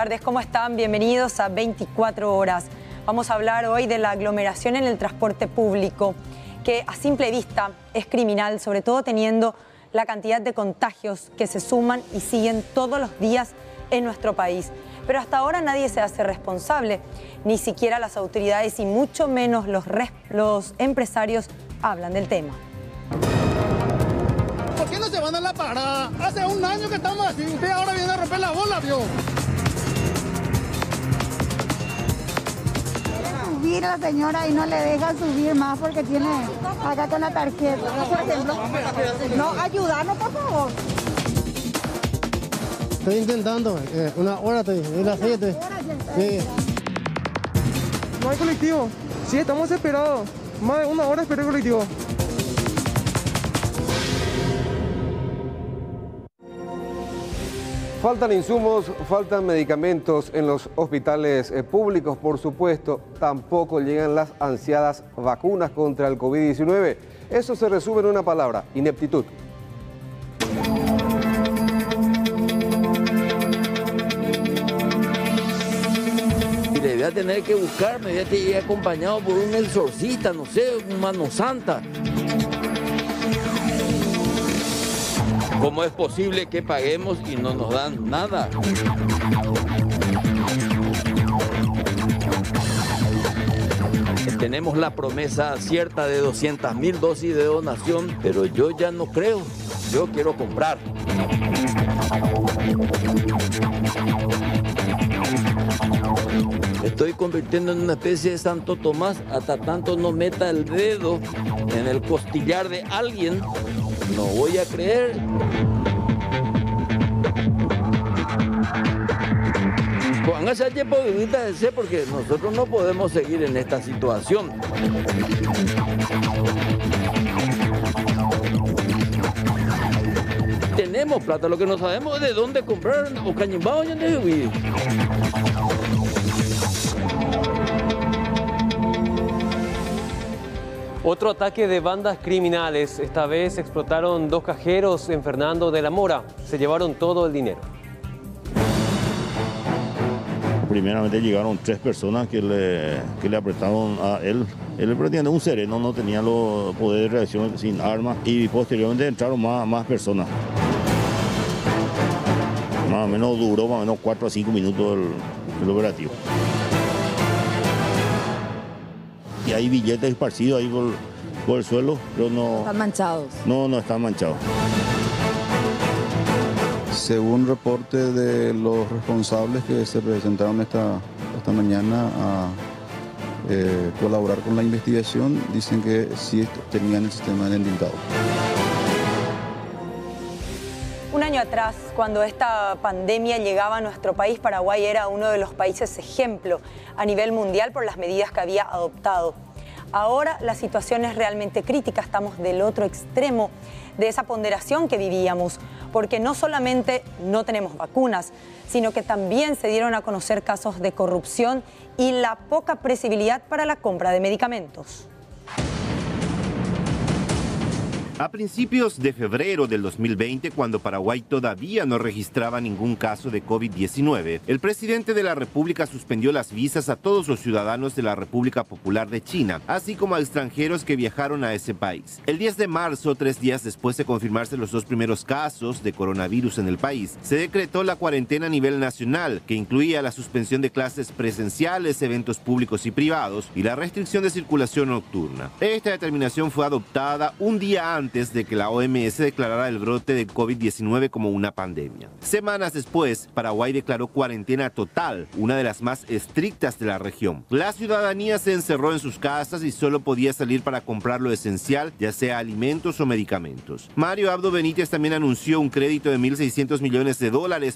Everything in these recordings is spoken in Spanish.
tardes, ¿cómo están? Bienvenidos a 24 horas. Vamos a hablar hoy de la aglomeración en el transporte público, que a simple vista es criminal, sobre todo teniendo la cantidad de contagios que se suman y siguen todos los días en nuestro país. Pero hasta ahora nadie se hace responsable, ni siquiera las autoridades y mucho menos los empresarios hablan del tema. ¿Por qué no se van a la parada? Hace un año que estamos así, usted ahora viene a romper la bola, ¿vio? Subir a la señora y no le deja subir más porque tiene acá con la tarjeta, por ejemplo. No, ayúdanos, por favor. Estoy intentando, una hora estoy, de las 7. Sí. No hay colectivo. Sí, estamos desesperados. Más de una hora esperé el colectivo. Faltan insumos, faltan medicamentos en los hospitales públicos, por supuesto. Tampoco llegan las ansiadas vacunas contra el COVID-19. Eso se resume en una palabra: ineptitud. Mire, voy a tener que buscarme, voy a ir acompañado por un exorcista, no sé, un mano santa. ¿Cómo es posible que paguemos y no nos dan nada? Tenemos la promesa cierta de 200.000 dosis de donación, pero yo ya no creo. Yo quiero comprar. Me estoy convirtiendo en una especie de Santo Tomás. Hasta tanto no meta el dedo en el costillar de alguien, no voy a creer. Póngase a tiempo de vista de ser, porque nosotros no podemos seguir en esta situación. Tenemos plata, lo que no sabemos es de dónde comprar o cañimbao ya no vivir. Otro ataque de bandas criminales. Esta vez explotaron 2 cajeros en Fernando de la Mora. Se llevaron todo el dinero. Primeramente llegaron 3 personas que le apretaron a él. Él pretendía un sereno, no tenía los poderes de reacción sin armas. Y posteriormente entraron más personas. Más o menos duró más o menos 4 a 5 minutos el operativo. Y hay billetes esparcidos ahí por el suelo, pero no... Están manchados. No están manchados. Según reporte de los responsables que se presentaron esta mañana a colaborar con la investigación, dicen que sí tenían el sistema enlintado. Un año atrás, cuando esta pandemia llegaba a nuestro país, Paraguay era uno de los países ejemplo a nivel mundial por las medidas que había adoptado. Ahora la situación es realmente crítica, estamos del otro extremo de esa ponderación que vivíamos, porque no solamente no tenemos vacunas, sino que también se dieron a conocer casos de corrupción y la poca previsibilidad para la compra de medicamentos. A principios de febrero del 2020, cuando Paraguay todavía no registraba ningún caso de COVID-19, el presidente de la República suspendió las visas a todos los ciudadanos de la República Popular de China, así como a extranjeros que viajaron a ese país. El 10 de marzo, 3 días después de confirmarse los 2 primeros casos de coronavirus en el país, se decretó la cuarentena a nivel nacional, que incluía la suspensión de clases presenciales, eventos públicos y privados y la restricción de circulación nocturna. Esta determinación fue adoptada un día antes de que la OMS declarara el brote de COVID-19 como una pandemia. Semanas después, Paraguay declaró cuarentena total, una de las más estrictas de la región. La ciudadanía se encerró en sus casas y solo podía salir para comprar lo esencial, ya sea alimentos o medicamentos. Mario Abdo Benítez también anunció un crédito de $1.600 millones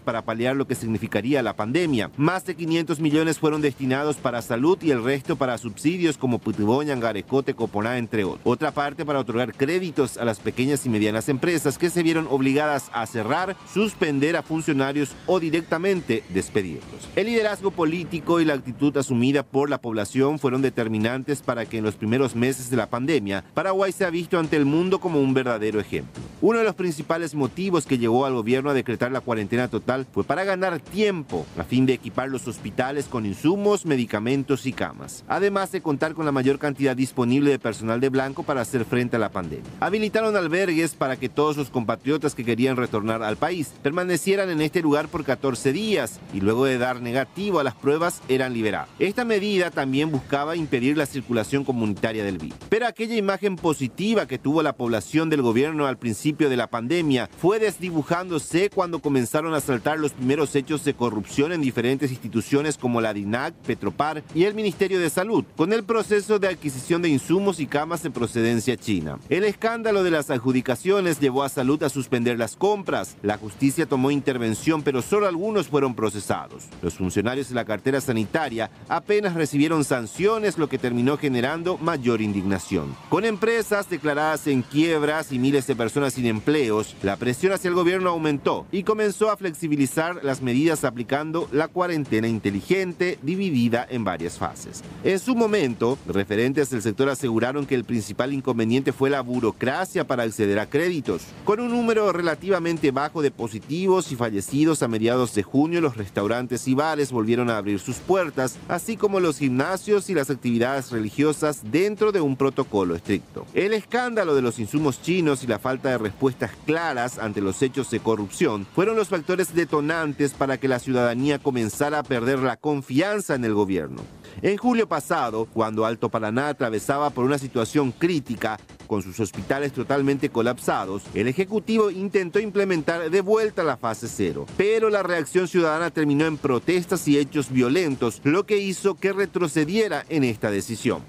para paliar lo que significaría la pandemia. Más de 500 millones fueron destinados para salud y el resto para subsidios como Putiboña, Angarecote, Coponá, entre otros. Otra parte para otorgar créditos a las pequeñas y medianas empresas que se vieron obligadas a cerrar, suspender a funcionarios o directamente despedirlos. El liderazgo político y la actitud asumida por la población fueron determinantes para que en los primeros meses de la pandemia, Paraguay se ha visto ante el mundo como un verdadero ejemplo. Uno de los principales motivos que llevó al gobierno a decretar la cuarentena total fue para ganar tiempo, a fin de equipar los hospitales con insumos, medicamentos y camas, además de contar con la mayor cantidad disponible de personal de blanco para hacer frente a la pandemia. Habilitaron albergues para que todos los compatriotas que querían retornar al país permanecieran en este lugar por 14 días y luego de dar negativo a las pruebas eran liberados. Esta medida también buscaba impedir la circulación comunitaria del virus. Pero aquella imagen positiva que tuvo la población del gobierno al principio de la pandemia fue desdibujándose cuando comenzaron a saltar los primeros hechos de corrupción en diferentes instituciones como la DINAC, Petropar y el Ministerio de Salud, con el proceso de adquisición de insumos y camas de procedencia china. El escándalo de las adjudicaciones llevó a Salud a suspender las compras. La justicia tomó intervención, pero solo algunos fueron procesados. Los funcionarios de la cartera sanitaria apenas recibieron sanciones, lo que terminó generando mayor indignación. Con empresas declaradas en quiebras y miles de personas sin empleos, la presión hacia el gobierno aumentó y comenzó a flexibilizar las medidas aplicando la cuarentena inteligente dividida en varias fases. En su momento, referentes del sector aseguraron que el principal inconveniente fue la burocracia para acceder a créditos. Con un número relativamente bajo de positivos y fallecidos a mediados de junio, los restaurantes y bares volvieron a abrir sus puertas, así como los gimnasios y las actividades religiosas dentro de un protocolo estricto. El escándalo de los insumos chinos y la falta de respuestas claras ante los hechos de corrupción fueron los factores detonantes para que la ciudadanía comenzara a perder la confianza en el gobierno. En julio pasado, cuando Alto Paraná atravesaba por una situación crítica, con sus hospitales totalmente colapsados, el Ejecutivo intentó implementar de vuelta la fase 0, pero la reacción ciudadana terminó en protestas y hechos violentos, lo que hizo que retrocediera en esta decisión.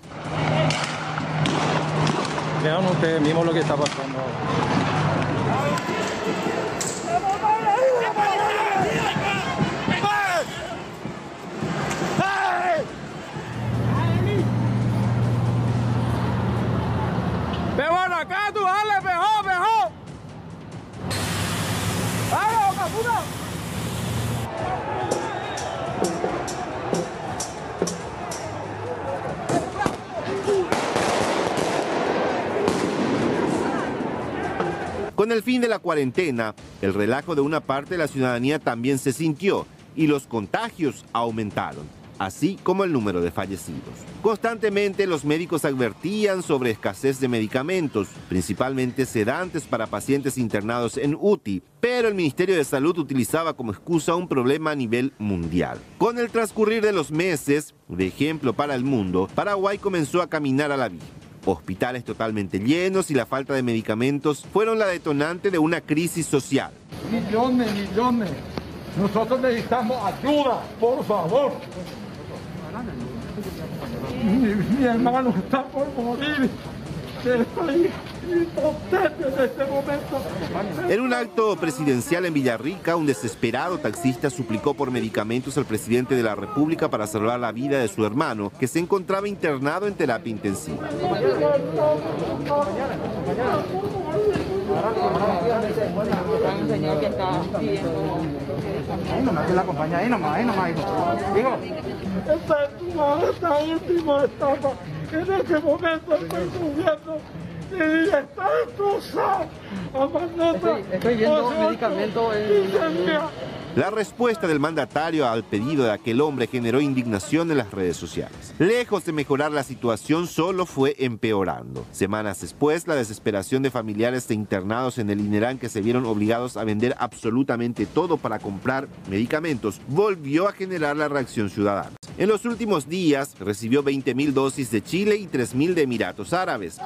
Vean ustedes mismos lo que está pasando. Acá tú dale, mejor. ¡Vamos, Capuna! Con el fin de la cuarentena, el relajo de una parte de la ciudadanía también se sintió y los contagios aumentaron, así como el número de fallecidos. Constantemente los médicos advertían sobre escasez de medicamentos, principalmente sedantes para pacientes internados en UTI, pero el Ministerio de Salud utilizaba como excusa un problema a nivel mundial. Con el transcurrir de los meses, de ejemplo para el mundo, Paraguay comenzó a caminar a la vía. Hospitales totalmente llenos y la falta de medicamentos fueron la detonante de una crisis social. Millones. Nosotros necesitamos ayuda, por favor. Mi hermano está por morir. Estoy impotente en este momento. En un acto presidencial en Villarrica, un desesperado taxista suplicó por medicamentos al presidente de la República para salvar la vida de su hermano, que se encontraba internado en terapia intensiva. Esta última etapa, en este momento estoy sufriendo y está destrozado. Estoy viendo medicamentos La respuesta del mandatario al pedido de aquel hombre generó indignación en las redes sociales. Lejos de mejorar la situación, solo fue empeorando. Semanas después, la desesperación de familiares de internados en el INERAN que se vieron obligados a vender absolutamente todo para comprar medicamentos volvió a generar la reacción ciudadana. En los últimos días, recibió 20.000 dosis de Chile y 3.000 de Emiratos Árabes.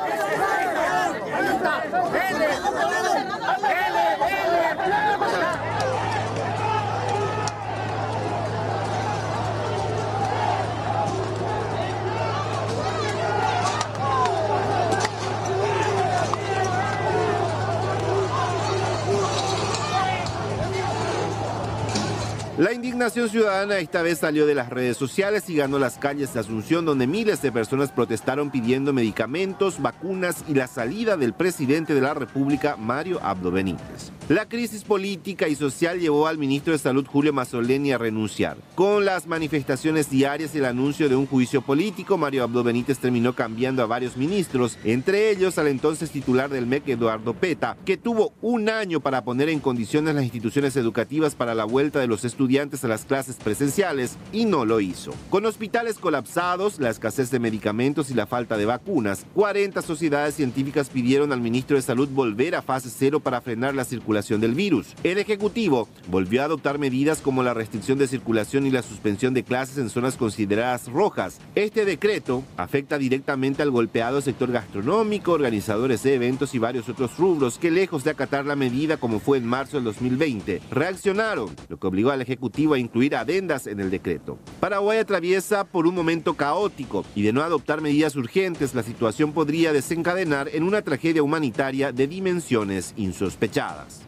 La indignación ciudadana esta vez salió de las redes sociales y ganó las calles de Asunción, donde miles de personas protestaron pidiendo medicamentos, vacunas y la salida del presidente de la República, Mario Abdo Benítez. La crisis política y social llevó al ministro de Salud, Julio Mazzoleni, a renunciar. Con las manifestaciones diarias y el anuncio de un juicio político, Mario Abdo Benítez terminó cambiando a varios ministros, entre ellos al entonces titular del MEC, Eduardo Peta, que tuvo un año para poner en condiciones las instituciones educativas para la vuelta de los estudiantes a las clases presenciales y no lo hizo. Con hospitales colapsados, la escasez de medicamentos y la falta de vacunas, 40 sociedades científicas pidieron al ministro de Salud volver a fase 0 para frenar la circulación del virus. El Ejecutivo volvió a adoptar medidas como la restricción de circulación y la suspensión de clases en zonas consideradas rojas. Este decreto afecta directamente al golpeado sector gastronómico, organizadores de eventos y varios otros rubros que, lejos de acatar la medida como fue en marzo del 2020, reaccionaron, lo que obligó al Ejecutivo a incluir adendas en el decreto. Paraguay atraviesa por un momento caótico y de no adoptar medidas urgentes, la situación podría desencadenar en una tragedia humanitaria de dimensiones insospechadas.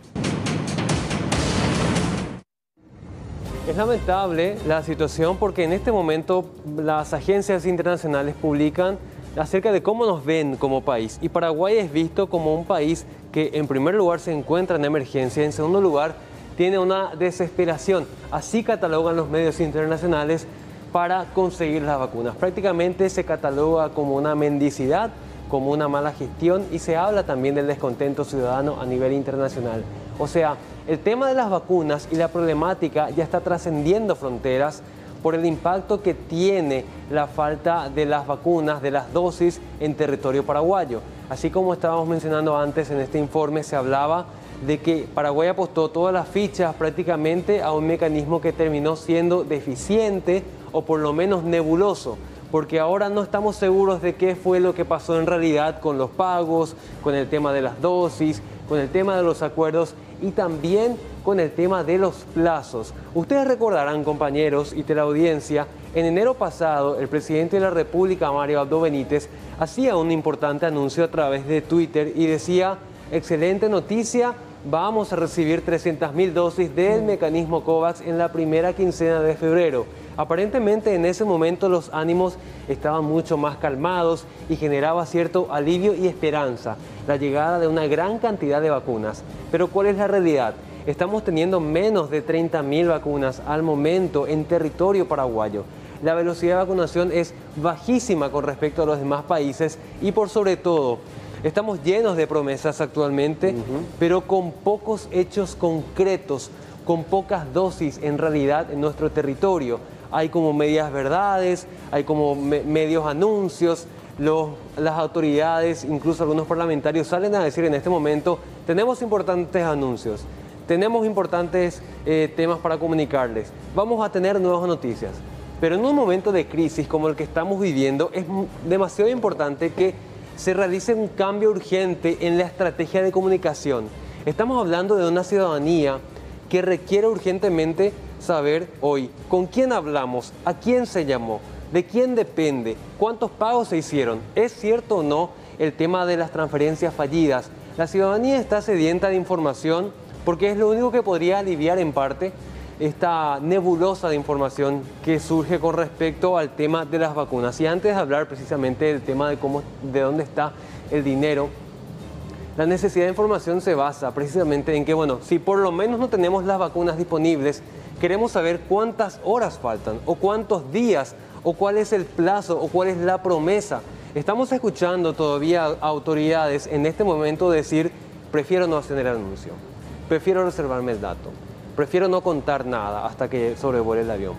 Es lamentable la situación porque en este momento las agencias internacionales publican acerca de cómo nos ven como país. Y Paraguay es visto como un país que en primer lugar se encuentra en emergencia, en segundo lugar tiene una desesperación. Así catalogan los medios internacionales para conseguir las vacunas. Prácticamente se cataloga como una mendicidad, como una mala gestión y se habla también del descontento ciudadano a nivel internacional. O sea, el tema de las vacunas y la problemática ya está trascendiendo fronteras por el impacto que tiene la falta de las vacunas, de las dosis en territorio paraguayo. Así como estábamos mencionando antes en este informe, se hablaba de que Paraguay apostó todas las fichas prácticamente a un mecanismo que terminó siendo deficiente o por lo menos nebuloso, porque ahora no estamos seguros de qué fue lo que pasó en realidad con los pagos, con el tema de las dosis, con el tema de los acuerdos y también con el tema de los plazos. Ustedes recordarán, compañeros y teleaudiencia, en enero pasado el presidente de la República, Mario Abdo Benítez, hacía un importante anuncio a través de Twitter y decía: excelente noticia, vamos a recibir 300.000 dosis del mecanismo COVAX en la primera quincena de febrero. Aparentemente en ese momento los ánimos estaban mucho más calmados y generaba cierto alivio y esperanza la llegada de una gran cantidad de vacunas. Pero ¿cuál es la realidad? Estamos teniendo menos de 30.000 vacunas al momento en territorio paraguayo. La velocidad de vacunación es bajísima con respecto a los demás países y por sobre todo estamos llenos de promesas actualmente, pero con pocos hechos concretos, con pocas dosis en realidad en nuestro territorio. Hay como medias verdades, hay como medios anuncios, las autoridades, incluso algunos parlamentarios salen a decir en este momento: tenemos importantes anuncios, tenemos importantes temas para comunicarles, vamos a tener nuevas noticias. Pero en un momento de crisis como el que estamos viviendo es demasiado importante que se realice un cambio urgente en la estrategia de comunicación. Estamos hablando de una ciudadanía que requiere urgentemente saber hoy con quién hablamos, a quién se llamó, de quién depende, cuántos pagos se hicieron. ¿Es cierto o no el tema de las transferencias fallidas? La ciudadanía está sedienta de información porque es lo único que podría aliviar en parte esta nebulosa de información que surge con respecto al tema de las vacunas. Y antes de hablar precisamente del tema de dónde está el dinero, la necesidad de información se basa precisamente en que, bueno, si por lo menos no tenemos las vacunas disponibles, queremos saber cuántas horas faltan, o cuántos días, o cuál es el plazo, o cuál es la promesa. Estamos escuchando todavía a autoridades en este momento decir: prefiero no hacer el anuncio, prefiero reservarme el dato, prefiero no contar nada hasta que sobrevuele el avión.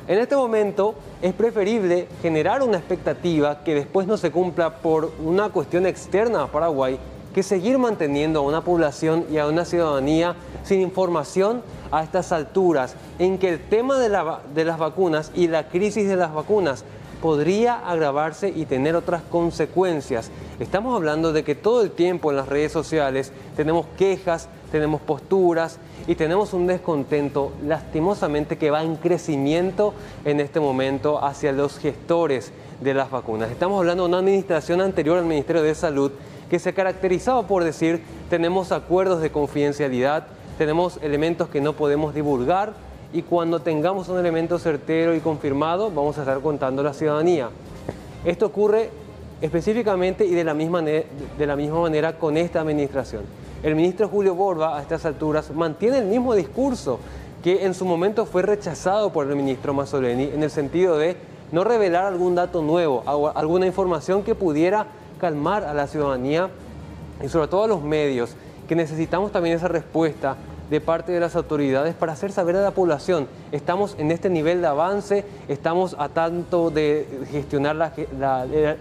En este momento es preferible generar una expectativa que después no se cumpla por una cuestión externa a Paraguay, que seguir manteniendo a una población y a una ciudadanía sin información a estas alturas, en que el tema de las vacunas y la crisis de las vacunas podría agravarse y tener otras consecuencias. Estamos hablando de que todo el tiempo en las redes sociales tenemos quejas, tenemos posturas y tenemos un descontento lastimosamente que va en crecimiento en este momento hacia los gestores de las vacunas. Estamos hablando de una administración anterior al Ministerio de Salud que se caracterizaba por decir: tenemos acuerdos de confidencialidad, tenemos elementos que no podemos divulgar y cuando tengamos un elemento certero y confirmado vamos a estar contando a la ciudadanía. Esto ocurre específicamente y de la misma manera con esta administración. El ministro Julio Borba, a estas alturas, mantiene el mismo discurso que en su momento fue rechazado por el ministro Mazzoleni, en el sentido de no revelar algún dato nuevo, alguna información que pudiera calmar a la ciudadanía y sobre todo a los medios, que necesitamos también esa respuesta de parte de las autoridades para hacer saber a la población: estamos en este nivel de avance, estamos a tanto de gestionar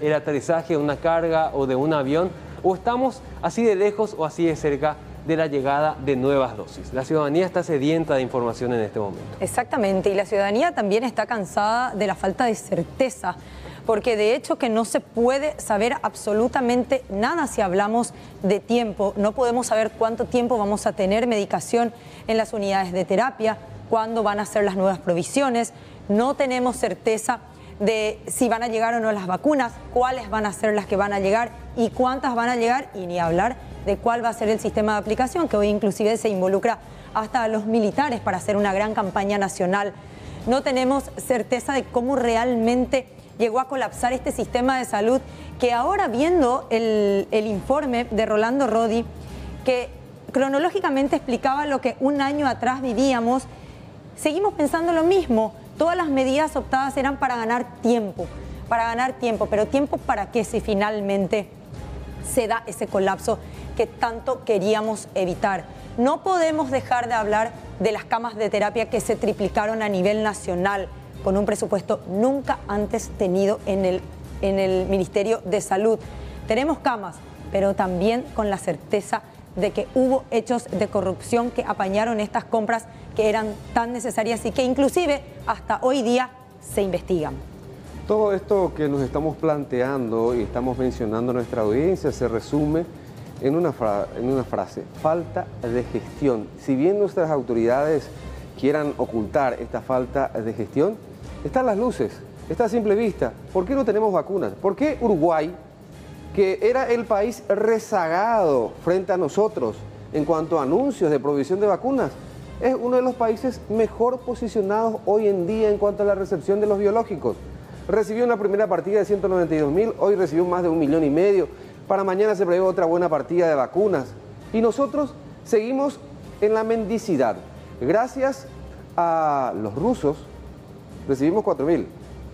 el aterrizaje de una carga o de un avión, o estamos así de lejos o así de cerca de la llegada de nuevas dosis. La ciudadanía está sedienta de información en este momento. Exactamente, y la ciudadanía también está cansada de la falta de certeza, porque de hecho que no se puede saber absolutamente nada si hablamos de tiempo. No podemos saber cuánto tiempo vamos a tener medicación en las unidades de terapia, cuándo van a ser las nuevas provisiones. No tenemos certeza de si van a llegar o no las vacunas, cuáles van a ser las que van a llegar y cuántas van a llegar, y ni hablar de cuál va a ser el sistema de aplicación, que hoy inclusive se involucra hasta a los militares para hacer una gran campaña nacional. No tenemos certeza de cómo realmente llegó a colapsar este sistema de salud, que ahora, viendo el informe de Rolando Rodi, que cronológicamente explicaba lo que un año atrás vivíamos, seguimos pensando lo mismo. Todas las medidas optadas eran para ganar tiempo, pero ¿tiempo para qué si finalmente se da ese colapso que tanto queríamos evitar? No podemos dejar de hablar de las camas de terapia que se triplicaron a nivel nacional, con un presupuesto nunca antes tenido en el Ministerio de Salud. Tenemos camas, pero también con la certeza de que hubo hechos de corrupción que apañaron estas compras que eran tan necesarias y que inclusive hasta hoy día se investigan. Todo esto que nos estamos planteando y estamos mencionando a nuestra audiencia se resume en una frase: falta de gestión. Si bien nuestras autoridades quieran ocultar esta falta de gestión, están las luces, está a simple vista. ¿Por qué no tenemos vacunas? ¿Por qué Uruguay, que era el país rezagado frente a nosotros en cuanto a anuncios de provisión de vacunas, es uno de los países mejor posicionados hoy en día en cuanto a la recepción de los biológicos? Recibió una primera partida de 192.000, hoy recibió más de 1,5 millones. Para mañana se prevé otra buena partida de vacunas. Y nosotros seguimos en la mendicidad. Gracias a los rusos recibimos 4.000,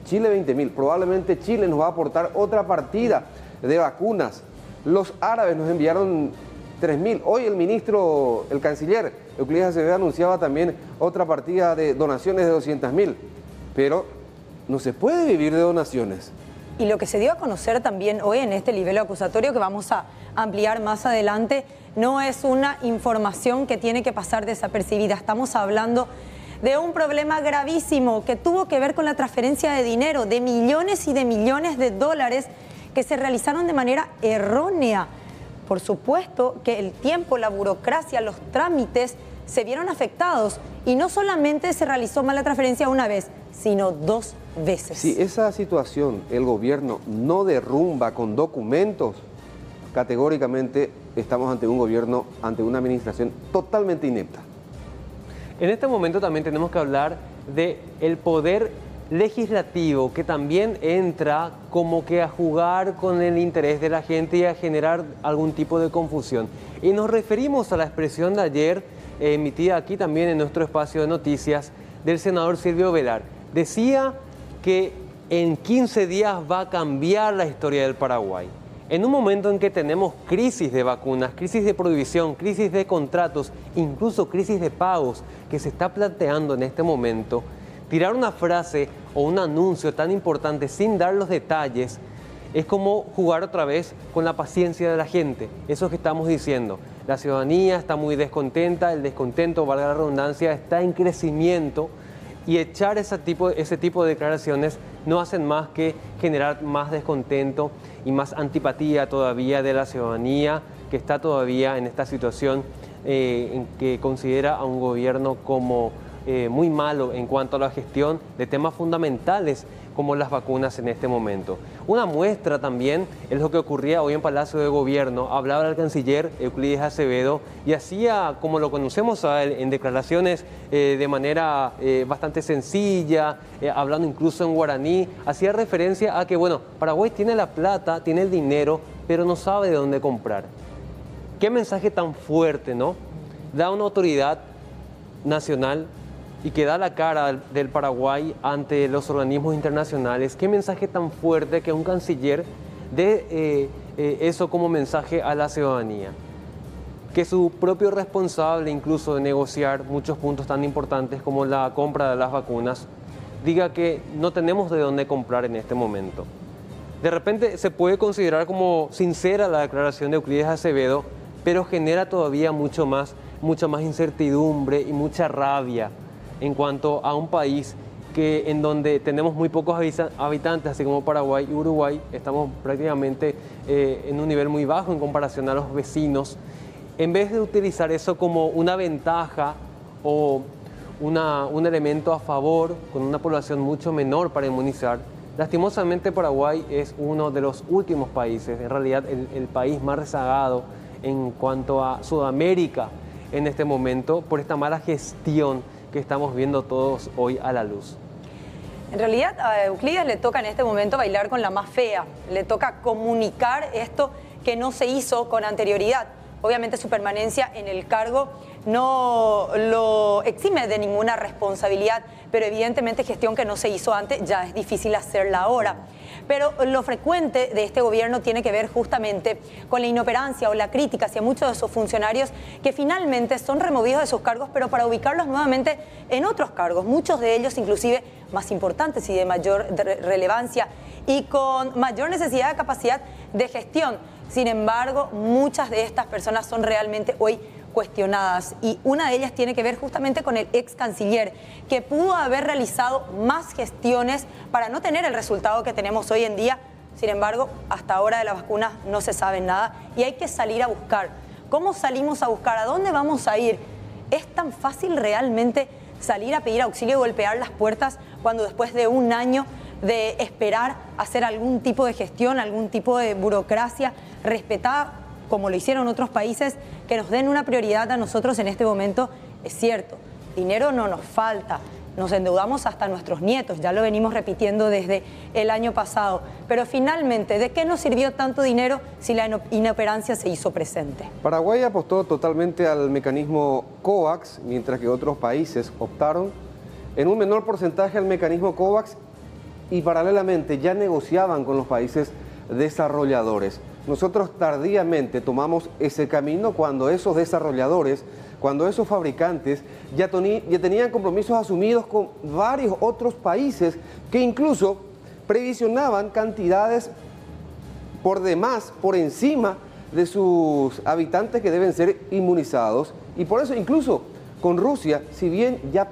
Chile 20.000. Probablemente Chile nos va a aportar otra partida de vacunas. Los árabes nos enviaron 3.000. Hoy el canciller Euclides Acevedo anunciaba también otra partida de donaciones de 200.000. Pero no se puede vivir de donaciones. Y lo que se dio a conocer también hoy en este libelo acusatorio, que vamos a ampliar más adelante, no es una información que tiene que pasar desapercibida. Estamos hablando de un problema gravísimo que tuvo que ver con la transferencia de dinero, de millones y de millones de dólares que se realizaron de manera errónea. Por supuesto que el tiempo, la burocracia, los trámites se vieron afectados, y no solamente se realizó mal la transferencia una vez, sino 2 veces. Si esa situación el gobierno no derrumba con documentos, categóricamente estamos ante un gobierno, ante una administración totalmente inepta. En este momento también tenemos que hablar del poder legislativo, que también entra como que a jugar con el interés de la gente y a generar algún tipo de confusión. Y nos referimos a la expresión de ayer, emitida aquí también en nuestro espacio de noticias, del senador Silvio Velar. Decía que en 15 días va a cambiar la historia del Paraguay. En un momento en que tenemos crisis de vacunas, crisis de prohibición, crisis de contratos, incluso crisis de pagos que se está planteando en este momento, tirar una frase o un anuncio tan importante sin dar los detalles es como jugar otra vez con la paciencia de la gente. Eso es que estamos diciendo. La ciudadanía está muy descontenta, el descontento, valga la redundancia, está en crecimiento, y echar ese tipo de declaraciones no hacen más que generar más descontento y más antipatía todavía de la ciudadanía, que está todavía en esta situación en que considera a un gobierno como muy malo en cuanto a la gestión de temas fundamentales como las vacunas en este momento. Una muestra también es lo que ocurría hoy en Palacio de Gobierno. Hablaba el canciller Euclides Acevedo y hacía, como lo conocemos a él, en declaraciones de manera bastante sencilla, hablando incluso en guaraní, hacía referencia a que, bueno, Paraguay tiene la plata, tiene el dinero, pero no sabe de dónde comprar. qué mensaje tan fuerte, ¿no? Da una autoridad nacional y que da la cara del Paraguay ante los organismos internacionales. Qué mensaje tan fuerte que un canciller dé eso como mensaje a la ciudadanía. Que su propio responsable, incluso de negociar muchos puntos tan importantes como la compra de las vacunas, diga que no tenemos de dónde comprar en este momento. De repente se puede considerar como sincera la declaración de Euclides Acevedo, pero genera todavía mucha más incertidumbre y mucha rabia en cuanto a un país en donde tenemos muy pocos habitantes, así como Paraguay y Uruguay. Estamos prácticamente en un nivel muy bajo en comparación a los vecinos. En vez de utilizar eso como una ventaja o un elemento a favor con una población mucho menor para inmunizar, lastimosamente Paraguay es uno de los últimos países, en realidad el país más rezagado en cuanto a Sudamérica en este momento, por esta mala gestión que estamos viendo todos hoy a la luz. En realidad a Euclides le toca en este momento bailar con la más fea, le toca comunicar esto que no se hizo con anterioridad. Obviamente su permanencia en el cargo no lo exime de ninguna responsabilidad, pero evidentemente gestión que no se hizo antes ya es difícil hacerla ahora. Pero lo frecuente de este gobierno tiene que ver justamente con la inoperancia o la crítica hacia muchos de sus funcionarios que finalmente son removidos de sus cargos, pero para ubicarlos nuevamente en otros cargos, muchos de ellos inclusive más importantes y de mayor relevancia y con mayor necesidad de capacidad de gestión. Sin embargo, muchas de estas personas son realmente hoy cuestionadas y una de ellas tiene que ver justamente con el ex canciller, que pudo haber realizado más gestiones para no tener el resultado que tenemos hoy en día. Sin embargo, hasta ahora de las vacunas no se sabe nada y hay que salir a buscar. ¿Cómo salimos a buscar? ¿A dónde vamos a ir? ¿Es tan fácil realmente salir a pedir auxilio y golpear las puertas cuando después de un año de esperar hacer algún tipo de gestión, algún tipo de burocracia respetada, como lo hicieron otros países, que nos den una prioridad a nosotros en este momento? Es cierto, dinero no nos falta, nos endeudamos hasta nuestros nietos, ya lo venimos repitiendo desde el año pasado, pero finalmente, ¿de qué nos sirvió tanto dinero si la inoperancia se hizo presente? Paraguay apostó totalmente al mecanismo COVAX, mientras que otros países optaron en un menor porcentaje al mecanismo COVAX y paralelamente ya negociaban con los países desarrolladores. Nosotros tardíamente tomamos ese camino cuando esos desarrolladores, cuando esos fabricantes ya tenían compromisos asumidos con varios otros países que incluso previsionaban cantidades por demás, por encima de sus habitantes que deben ser inmunizados. Y por eso incluso con Rusia, si bien ya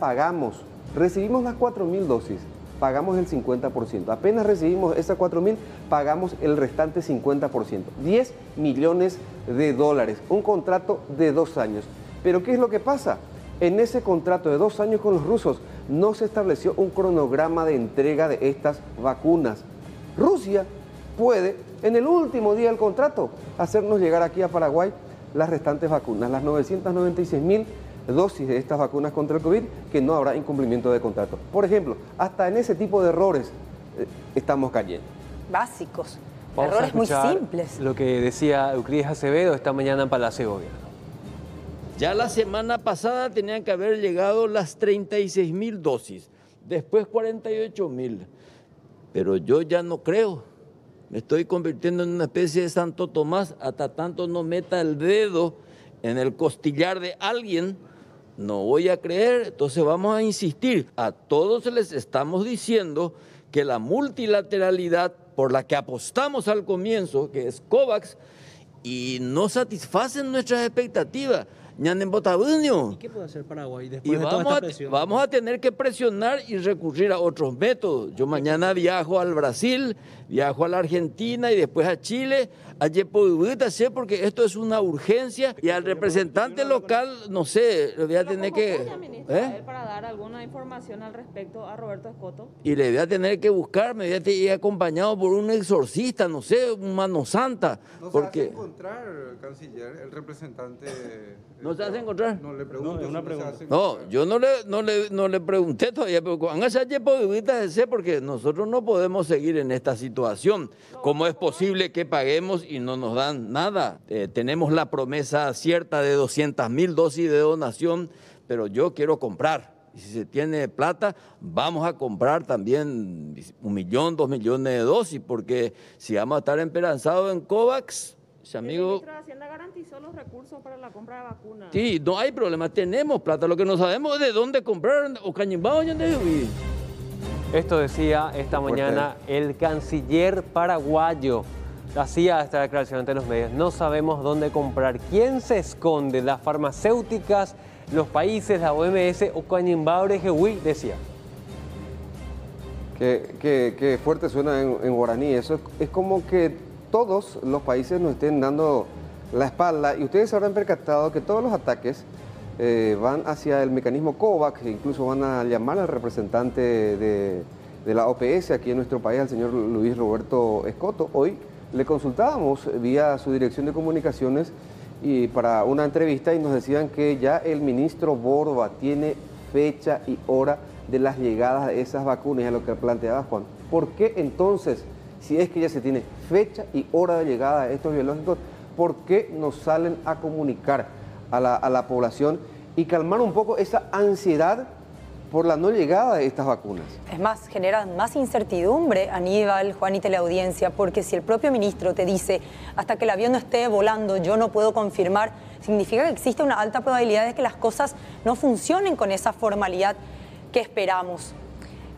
recibimos las 4.000 dosis, pagamos el 50%. Apenas recibimos esas 4.000, pagamos el restante 50%. 10 millones de dólares, un contrato de 2 años. Pero ¿qué es lo que pasa? En ese contrato de 2 años con los rusos no se estableció un cronograma de entrega de estas vacunas. Rusia puede, en el último día del contrato, hacernos llegar aquí a Paraguay las restantes vacunas, las 996.000 dosis de estas vacunas contra el COVID, que no habrá incumplimiento de contrato. Por ejemplo, hasta en ese tipo de errores estamos cayendo. Básicos, Vamos errores a muy escuchar simples. Lo que decía Euclides Acevedo esta mañana en Palacio de Gobierno. Ya la semana pasada tenían que haber llegado las 36.000 dosis, después 48.000. Pero yo ya no creo. Me estoy convirtiendo en una especie de Santo Tomás, hasta tanto no meta el dedo en el costillar de alguien, no voy a creer. Entonces vamos a insistir. A todos les estamos diciendo que la multilateralidad por la que apostamos al comienzo, que es COVAX, y no satisfacen nuestras expectativas. ¿Y qué puede hacer Paraguay después de toda esta presión? Vamos a tener que presionar y recurrir a otros métodos. Yo mañana viajo al Brasil, viajo a la Argentina y después a Chile, porque esto es una urgencia y al representante local, no sé, le voy a tener que... para dar alguna información al respecto a Roberto Escoto. Y le voy a tener que buscar, me voy a ir acompañado por un exorcista, no sé, un mano santa. ¿No porque... se hace encontrar, canciller, el representante ¿No se hace encontrar? No le pregunto. No, es una pregunta. No, yo no le pregunté todavía, pero porque nosotros no podemos seguir en esta situación. ¿Cómo es posible que paguemos y no nos dan nada? Tenemos la promesa cierta de 200.000 dosis de donación, pero yo quiero comprar. Y si se tiene plata, vamos a comprar también 1 millón, 2 millones de dosis, porque si vamos a estar esperanzados en COVAX, amigo... El ministro de Hacienda garantizó los recursos para la compra de vacunas. Sí, no hay problema, tenemos plata, lo que no sabemos es de dónde comprar, o cañimbao, ¿dónde? Esto decía esta mañana el canciller paraguayo. Hacía esta declaración ante los medios. No sabemos dónde comprar. ¿Quién se esconde? Las farmacéuticas, los países, la OMS o Cañimbaure Jehui, decía. Qué fuerte suena en guaraní. Eso es como que todos los países nos estén dando la espalda. Y ustedes se habrán percatado que todos los ataques van hacia el mecanismo COVAX, incluso van a llamar al representante de la OPS aquí en nuestro país, al señor Luis Roberto Escoto. Hoy le consultábamos vía su dirección de comunicaciones y para una entrevista y nos decían que ya el ministro Borba tiene fecha y hora de las llegadas de esas vacunas, a lo que planteaba Juan. ¿Por qué entonces, si es que ya se tiene fecha y hora de llegada de estos biológicos, por qué no salen a comunicar a la población y calmar un poco esa ansiedad por la no llegada de estas vacunas? Es más, generan más incertidumbre, Aníbal, Juan y teleaudiencia, porque si el propio ministro te dice, hasta que el avión no esté volando, yo no puedo confirmar, significa que existe una alta probabilidad de que las cosas no funcionen con esa formalidad que esperamos.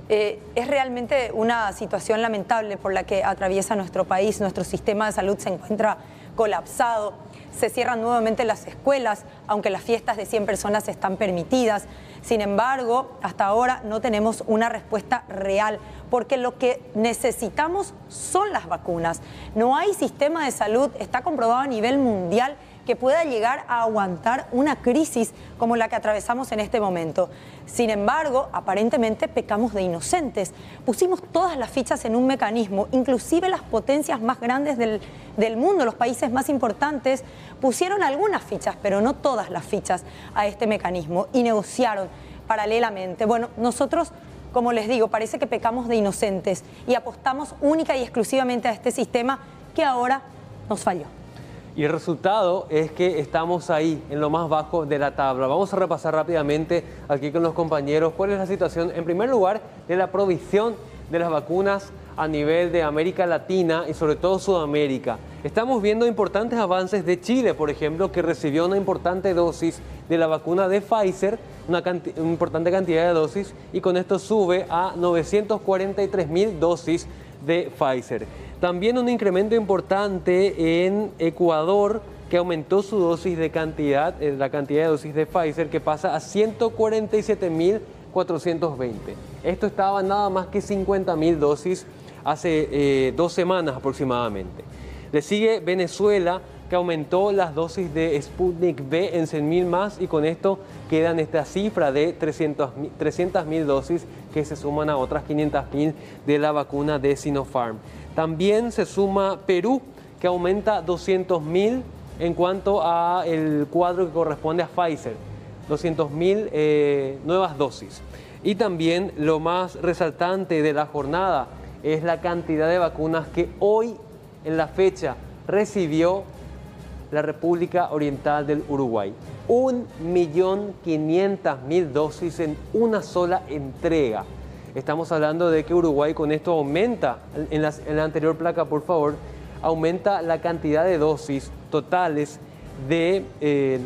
Es realmente una situación lamentable por la que atraviesa nuestro país. Nuestro sistema de salud se encuentra colapsado. Se cierran nuevamente las escuelas, aunque las fiestas de 100 personas están permitidas. Sin embargo, hasta ahora no tenemos una respuesta real, porque lo que necesitamos son las vacunas. No hay sistema de salud, está comprobado a nivel mundial, que pueda llegar a aguantar una crisis como la que atravesamos en este momento. Sin embargo, aparentemente pecamos de inocentes. Pusimos todas las fichas en un mecanismo, inclusive las potencias más grandes del mundo, los países más importantes, pusieron algunas fichas, pero no todas las fichas a este mecanismo y negociaron paralelamente. Bueno, nosotros, como les digo, parece que pecamos de inocentes y apostamos única y exclusivamente a este sistema que ahora nos falló. Y el resultado es que estamos ahí, en lo más bajo de la tabla. Vamos a repasar rápidamente aquí con los compañeros cuál es la situación, en primer lugar, de la provisión de las vacunas a nivel de América Latina y sobre todo Sudamérica. Estamos viendo importantes avances de Chile, por ejemplo, que recibió una importante dosis de la vacuna de Pfizer, una importante cantidad de dosis, y con esto sube a 943.000 dosis de Pfizer. También un incremento importante en Ecuador, que aumentó su dosis de cantidad, la cantidad de dosis de Pfizer, que pasa a 147.420. Esto estaba nada más que 50.000 dosis hace 2 semanas aproximadamente. Le sigue Venezuela, que aumentó las dosis de Sputnik V en 100.000 más, y con esto quedan esta cifra de 300.000 dosis que se suman a otras 500.000 de la vacuna de Sinopharm. También se suma Perú, que aumenta 200.000 en cuanto a el cuadro que corresponde a Pfizer, 200.000 nuevas dosis. Y también lo más resaltante de la jornada es la cantidad de vacunas que hoy, en la fecha, recibió la República Oriental del Uruguay. 1.500.000 dosis en una sola entrega. Estamos hablando de que Uruguay con esto aumenta, en la anterior placa por favor, aumenta la cantidad de dosis totales de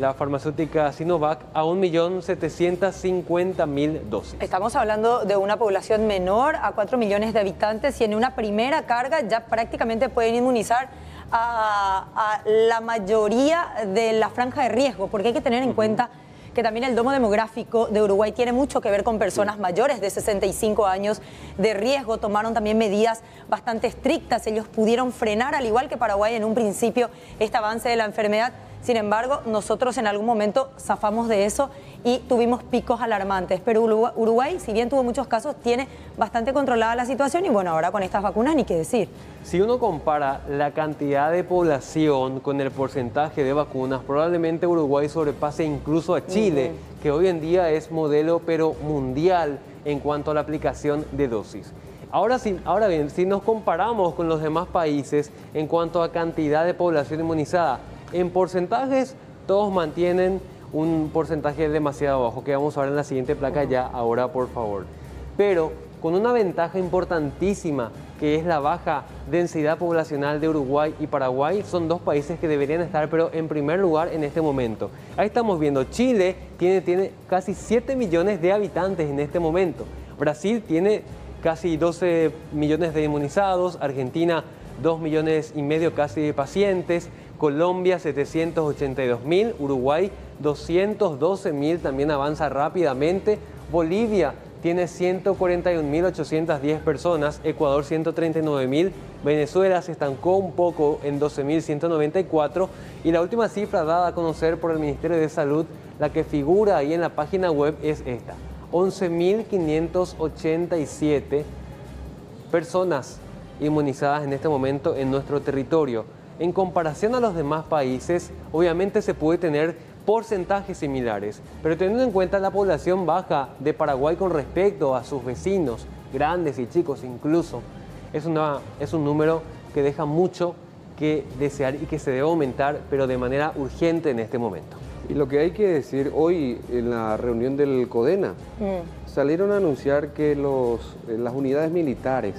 la farmacéutica Sinovac a 1.750.000 dosis. Estamos hablando de una población menor a 4 millones de habitantes y en una primera carga ya prácticamente pueden inmunizar a la mayoría de la franja de riesgo, porque hay que tener en cuenta que también el domo demográfico de Uruguay tiene mucho que ver con personas mayores de 65 años de riesgo. Tomaron también medidas bastante estrictas. Ellos pudieron frenar, al igual que Paraguay en un principio, este avance de la enfermedad. Sin embargo, nosotros en algún momento zafamos de eso y tuvimos picos alarmantes. Pero Uruguay, si bien tuvo muchos casos, tiene bastante controlada la situación y bueno, ahora con estas vacunas ni qué decir. Si uno compara la cantidad de población con el porcentaje de vacunas, probablemente Uruguay sobrepase incluso a Chile, que hoy en día es modelo pero mundial en cuanto a la aplicación de dosis. Ahora bien, si nos comparamos con los demás países en cuanto a cantidad de población inmunizada, en porcentajes todos mantienen un porcentaje demasiado bajo, que vamos a ver en la siguiente placa ya, ahora por favor. Pero con una ventaja importantísima, que es la baja densidad poblacional de Uruguay y Paraguay, son dos países que deberían estar pero en primer lugar en este momento. Ahí estamos viendo, Chile tiene casi 7 millones de habitantes en este momento. Brasil tiene casi 12 millones de inmunizados, Argentina 2,5 millones casi de pacientes, Colombia 782.000, Uruguay 212.000, también avanza rápidamente, Bolivia tiene 141.810 personas, Ecuador 139.000, Venezuela se estancó un poco en 12.194 y la última cifra dada a conocer por el Ministerio de Salud, la que figura ahí en la página web es esta, 11.587 personas inmunizadas en este momento en nuestro territorio. En comparación a los demás países, obviamente se puede tener porcentajes similares, pero teniendo en cuenta la población baja de Paraguay con respecto a sus vecinos, grandes y chicos incluso, es un número que deja mucho que desear y que se debe aumentar, pero de manera urgente en este momento. Y lo que hay que decir, hoy en la reunión del CODENA, salieron a anunciar que las unidades militares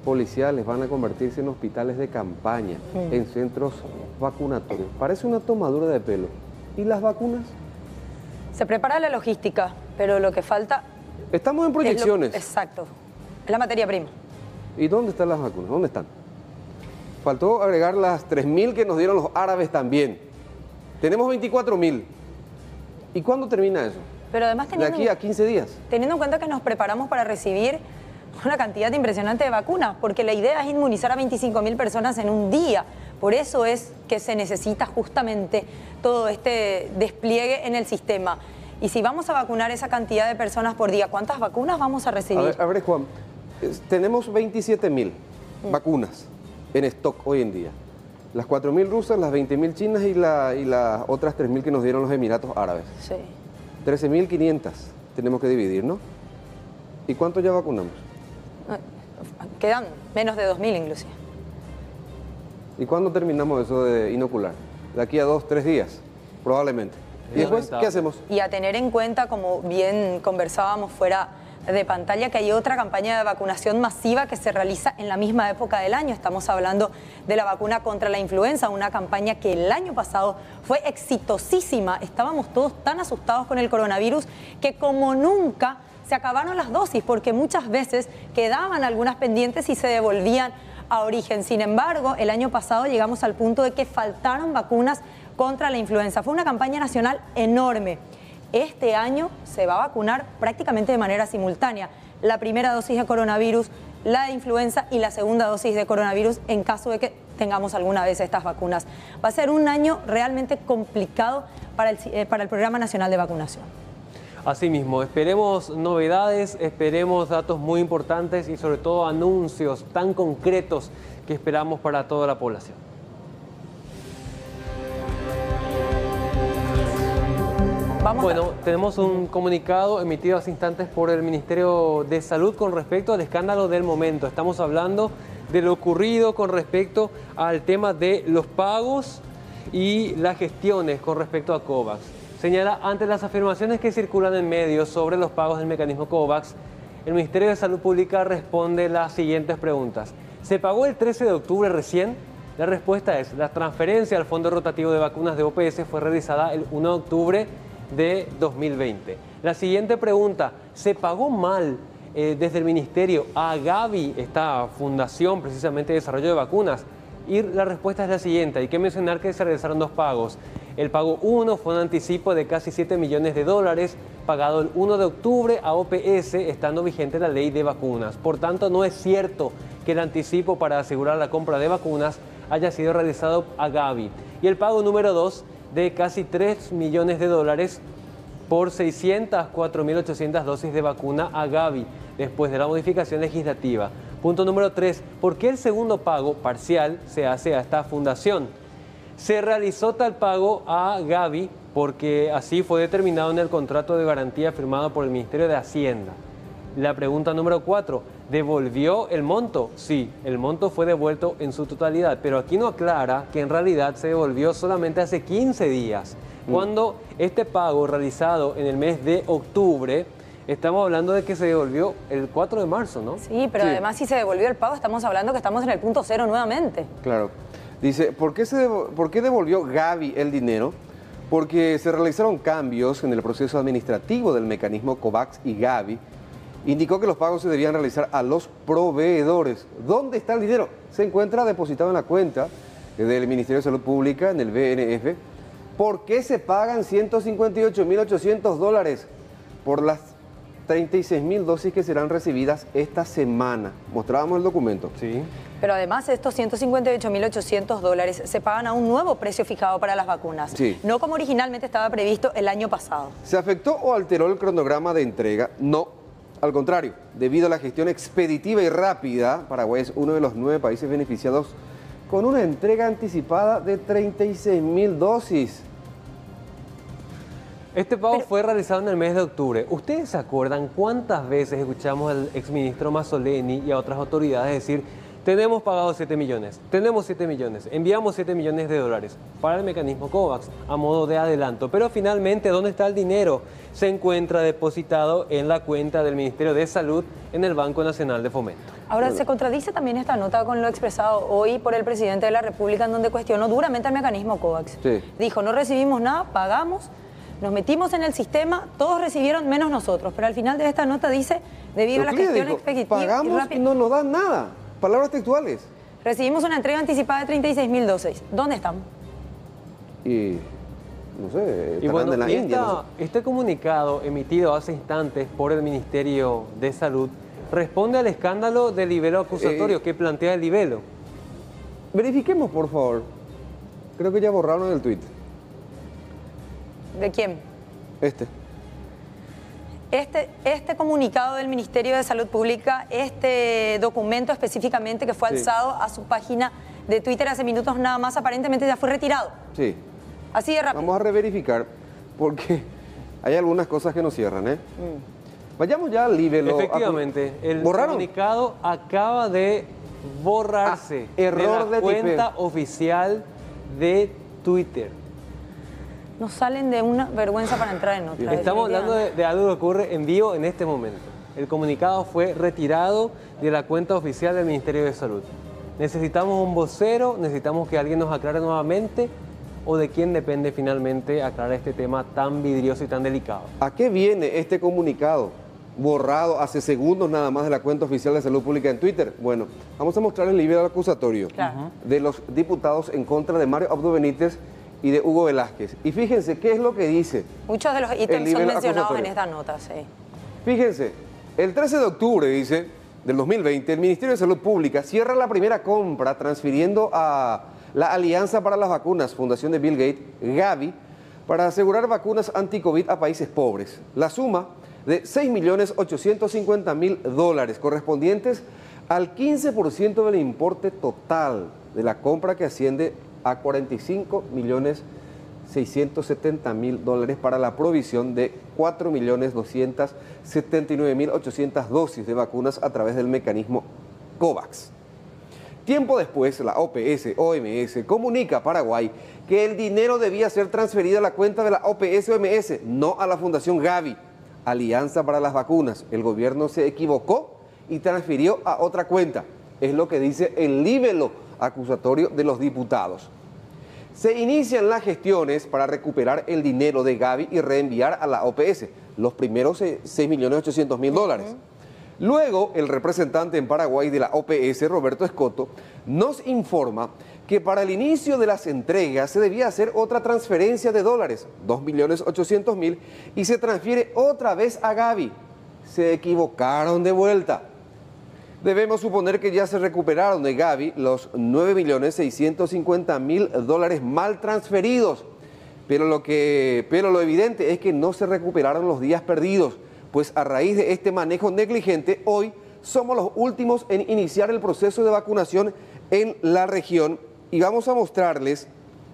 policiales van a convertirse en hospitales de campaña, en centros vacunatorios. Parece una tomadura de pelo. ¿Y las vacunas? Se prepara la logística, pero lo que falta... Estamos en proyecciones. Exacto. Es la materia prima. ¿Y dónde están las vacunas? ¿Dónde están? Faltó agregar las 3.000 que nos dieron los árabes también. Tenemos 24.000. ¿Y cuándo termina eso? Pero además de aquí a 15 días. Teniendo en cuenta que nos preparamos para recibir una cantidad impresionante de vacunas, porque la idea es inmunizar a 25.000 personas en un día. Por eso es que se necesita justamente todo este despliegue en el sistema. Y si vamos a vacunar esa cantidad de personas por día, ¿cuántas vacunas vamos a recibir? A ver Juan, tenemos 27.000 vacunas en stock hoy en día. Las 4.000 rusas, las 20.000 chinas y las otras 3.000 que nos dieron los Emiratos Árabes. Sí. 13.500 tenemos que dividir, ¿no? ¿Y cuánto ya vacunamos? Quedan menos de 2.000 inclusive. ¿Y cuándo terminamos eso de inocular? De aquí a 2-3 días, probablemente. ¿Y después qué hacemos? Y a tener en cuenta, como bien conversábamos fuera de pantalla, que hay otra campaña de vacunación masiva que se realiza en la misma época del año. Estamos hablando de la vacuna contra la influenza, una campaña que el año pasado fue exitosísima. Estábamos todos tan asustados con el coronavirus que como nunca se acabaron las dosis, porque muchas veces quedaban algunas pendientes y se devolvían a origen. Sin embargo, el año pasado llegamos al punto de que faltaron vacunas contra la influenza. Fue una campaña nacional enorme. Este año se va a vacunar prácticamente de manera simultánea. La primera dosis de coronavirus, la de influenza y la segunda dosis de coronavirus en caso de que tengamos alguna vez estas vacunas. Va a ser un año realmente complicado para el Programa Nacional de Vacunación. Asimismo, esperemos novedades, esperemos datos muy importantes y sobre todo anuncios tan concretos que esperamos para toda la población. Bueno, tenemos un comunicado emitido hace instantes por el Ministerio de Salud con respecto al escándalo del momento. Estamos hablando de lo ocurrido con respecto al tema de los pagos y las gestiones con respecto a COVAX. Señala, ante las afirmaciones que circulan en medios sobre los pagos del mecanismo COVAX, el Ministerio de Salud Pública responde las siguientes preguntas. ¿Se pagó el 13 de octubre recién? La respuesta es, la transferencia al Fondo Rotativo de Vacunas de OPS fue realizada el 1 de octubre de 2020. La siguiente pregunta, ¿se pagó mal desde el Ministerio a Gavi, esta fundación precisamente de desarrollo de vacunas? Y la respuesta es la siguiente, hay que mencionar que se realizaron dos pagos. El pago 1 fue un anticipo de casi 7 millones de dólares, pagado el 1 de octubre a OPS, estando vigente la ley de vacunas. Por tanto, no es cierto que el anticipo para asegurar la compra de vacunas haya sido realizado a Gavi. Y el pago número 2 de casi 3 millones de dólares por 604.800 dosis de vacuna a Gavi, después de la modificación legislativa. Punto número 3. ¿Por qué el segundo pago parcial se hace a esta fundación? Se realizó tal pago a Gavi porque así fue determinado en el contrato de garantía firmado por el Ministerio de Hacienda. La pregunta número 4. ¿Devolvió el monto? Sí, el monto fue devuelto en su totalidad, pero aquí no aclara que en realidad se devolvió solamente hace 15 días, cuando este pago realizado en el mes de octubre, estamos hablando de que se devolvió el 4 de marzo, ¿no? Sí, pero además si se devolvió el pago, estamos hablando que estamos en el punto cero nuevamente. Claro. Dice, ¿por qué devolvió Gavi el dinero? Porque se realizaron cambios en el proceso administrativo del mecanismo COVAX y Gavi. Indicó que los pagos se debían realizar a los proveedores. ¿Dónde está el dinero? Se encuentra depositado en la cuenta del Ministerio de Salud Pública, en el BNF. ¿Por qué se pagan 158.800 dólares por las 36.000 dosis que serán recibidas esta semana? Mostrábamos el documento. Sí. Pero además estos 158.800 dólares se pagan a un nuevo precio fijado para las vacunas, sí, no como originalmente estaba previsto el año pasado. ¿Se afectó o alteró el cronograma de entrega? No, al contrario, debido a la gestión expeditiva y rápida, Paraguay es uno de los 9 países beneficiados con una entrega anticipada de 36.000 dosis. Este pago fue realizado en el mes de octubre. ¿Ustedes se acuerdan cuántas veces escuchamos al exministro Mazzoleni y a otras autoridades decir: tenemos pagado 7 millones, tenemos 7 millones, enviamos 7 millones de dólares para el mecanismo COVAX a modo de adelanto? Pero finalmente, ¿dónde está el dinero? Se encuentra depositado en la cuenta del Ministerio de Salud en el Banco Nacional de Fomento. Ahora, se contradice también esta nota con lo expresado hoy por el presidente de la República, en donde cuestionó duramente el mecanismo COVAX. Sí. Dijo, no recibimos nada, pagamos, nos metimos en el sistema, todos recibieron menos nosotros. Pero al final de esta nota dice, debido a la gestión expeditiva pagamos y rápida, y no nos dan nada. Palabras textuales. recibimos una entrega anticipada de 36.000 dosis. ¿Dónde están? Y no sé, Y bueno, en la India. No sé. este comunicado emitido hace instantes por el Ministerio de Salud responde al escándalo del libelo acusatorio que plantea el libelo. Verifiquemos, por favor. Creo que ya borraron el tuit. ¿De quién? Este comunicado del Ministerio de Salud Pública, este documento específicamente que fue alzado a su página de Twitter hace minutos nada más, aparentemente ya fue retirado. Sí. Así de rápido. Vamos a reverificar porque hay algunas cosas que nos cierran, ¿eh? Vayamos ya al libelo. Efectivamente, el ¿borraron? comunicado acaba de borrarse error de la de cuenta oficial de Twitter. Nos salen de una vergüenza para entrar en otra. Estamos hablando de algo que ocurre en vivo en este momento. El comunicado fue retirado de la cuenta oficial del Ministerio de Salud. Necesitamos un vocero, necesitamos que alguien nos aclare nuevamente, o de quién depende finalmente aclarar este tema tan vidrioso y tan delicado. ¿A qué viene este comunicado? Borrado hace segundos nada más de la cuenta oficial de Salud Pública en Twitter. Bueno, vamos a mostrar el libelo acusatorio de los diputados en contra de Mario Abdo Benítez y de Hugo Velázquez. Y fíjense qué es lo que dice. Muchos de los ítems son mencionados en esta nota, sí. Fíjense, el 13 de octubre, dice, del 2020, el Ministerio de Salud Pública cierra la primera compra transfiriendo a la Alianza para las Vacunas, Fundación de Bill Gates, Gavi, para asegurar vacunas anti-COVID a países pobres. La suma de 6.850.000 dólares correspondientes al 15% del importe total de la compra, que asciende a 45.670.000 dólares para la provisión de 4.279.800 dosis de vacunas a través del mecanismo COVAX. Tiempo después, la OPS-OMS comunica a Paraguay que el dinero debía ser transferido a la cuenta de la OPS-OMS, no a la Fundación Gavi, Alianza para las Vacunas. El gobierno se equivocó y transfirió a otra cuenta. Es lo que dice el libelo acusatorio de los diputados. Se inician las gestiones para recuperar el dinero de Gavi y reenviar a la OPS, los primeros 6.800.000 dólares. Luego, el representante en Paraguay de la OPS, Roberto Escoto, nos informa que para el inicio de las entregas se debía hacer otra transferencia de dólares, 2.800.000, y se transfiere otra vez a Gavi. Se equivocaron de vuelta. Debemos suponer que ya se recuperaron de Gavi los 9.650.000 dólares mal transferidos. Pero lo evidente es que no se recuperaron los días perdidos, pues a raíz de este manejo negligente, hoy somos los últimos en iniciar el proceso de vacunación en la región y vamos a mostrarles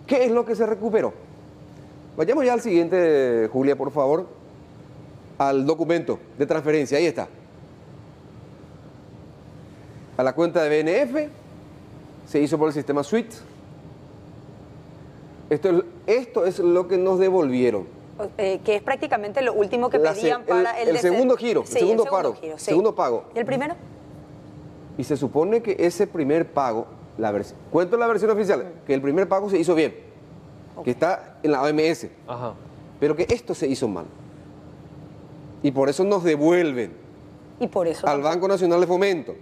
qué es lo que se recuperó. Vayamos ya al siguiente, Julia, por favor, al documento de transferencia, ahí está. A la cuenta de BNF, se hizo por el sistema SWIFT. Esto es lo que nos devolvieron. Que es prácticamente lo último que pedían para el segundo giro, sí, el segundo pago. ¿Y el primero? Y se supone que ese primer pago, cuento la versión oficial, que el primer pago se hizo bien, que está en la OMS, pero que esto se hizo mal. Y por eso nos devuelven al Banco Nacional de Fomento.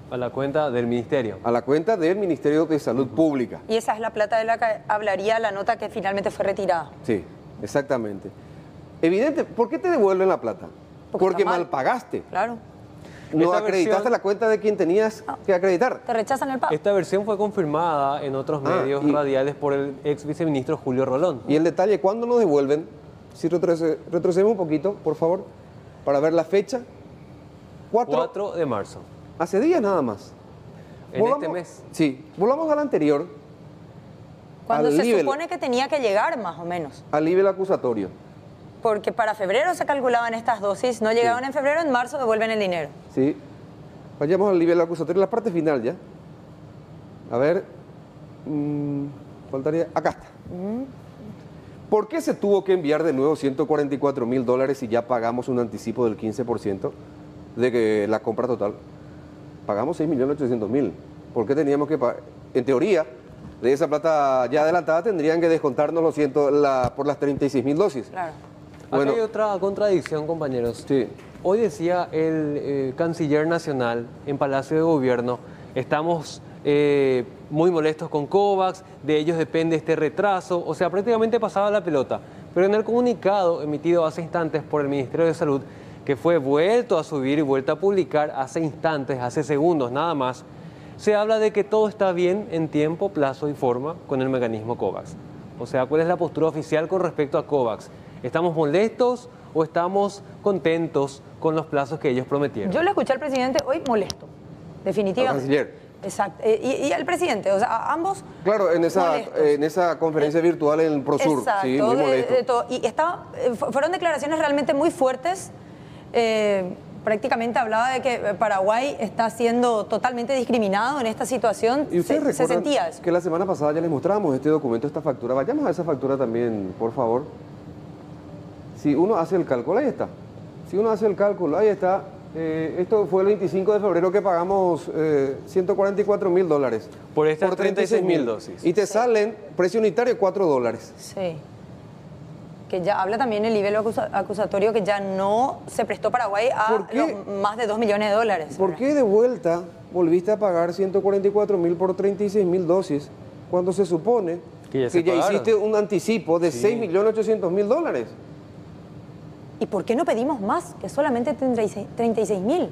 A la cuenta del Ministerio. A la cuenta del Ministerio de Salud Pública. Y esa es la plata de la que hablaría la nota que finalmente fue retirada. Sí, exactamente. Evidente, ¿por qué te devuelven la plata? Porque mal pagaste. Claro. No acreditaste la cuenta de quien tenías que acreditar. Te rechazan el pago. Esta versión fue confirmada en otros medios radiales por el ex viceministro Julio Rolón. Y el detalle, ¿cuándo nos devuelven? Si retrocedemos un poquito, por favor, para ver la fecha. 4 de marzo. Hace días nada más. En este mes. Sí, volvamos al anterior. Cuando se supone que tenía que llegar, más o menos. Al nivel acusatorio. Porque para febrero se calculaban estas dosis, no llegaban en febrero, en marzo devuelven el dinero. Sí. Vayamos al nivel acusatorio, la parte final ya. A ver, faltaría, acá está. ¿Por qué se tuvo que enviar de nuevo $144,000 si ya pagamos un anticipo del 15% de que la compra total? Pagamos 6.800.000. ¿Por qué teníamos que pagar? En teoría, de esa plata ya adelantada tendrían que descontarnos por las 36.000 dosis. Claro. Bueno, aquí hay otra contradicción, compañeros. Sí. Hoy decía el canciller nacional en Palacio de Gobierno, estamos muy molestos con COVAX, de ellos depende este retraso, o sea, prácticamente pasaba la pelota. Pero en el comunicado emitido hace instantes por el Ministerio de Salud, que fue vuelto a subir y vuelto a publicar hace instantes, hace segundos nada más, se habla de que todo está bien en tiempo, plazo y forma con el mecanismo COVAX. O sea, ¿cuál es la postura oficial con respecto a COVAX? ¿Estamos molestos o estamos contentos con los plazos que ellos prometieron? Yo le escuché al presidente hoy molesto, definitivamente. Al canciller. Exacto. Y al presidente, o sea, ambos. Claro, en esa conferencia virtual en el Prosur. Exacto, sí, muy molesto. Y fueron declaraciones realmente muy fuertes. Prácticamente hablaba de que Paraguay está siendo totalmente discriminado en esta situación. ¿Y ustedes se sentía eso? Que la semana pasada ya les mostramos este documento, esta factura. Vayamos a esa factura también, por favor. Si uno hace el cálculo, ahí está. Si uno hace el cálculo, ahí está. Esto fue el 25 de febrero que pagamos $144,000. Por estas 36.000 dosis. Y te salen, precio unitario, $4. Sí. Que ya habla también el nivel acusatorio que ya no se prestó Paraguay a más de $2 millones. ¿Por qué de vuelta volviste a pagar 144.000 por 36.000 dosis cuando se supone que ya hiciste un anticipo de $6.800.000? ¿Y por qué no pedimos más que solamente 36.000?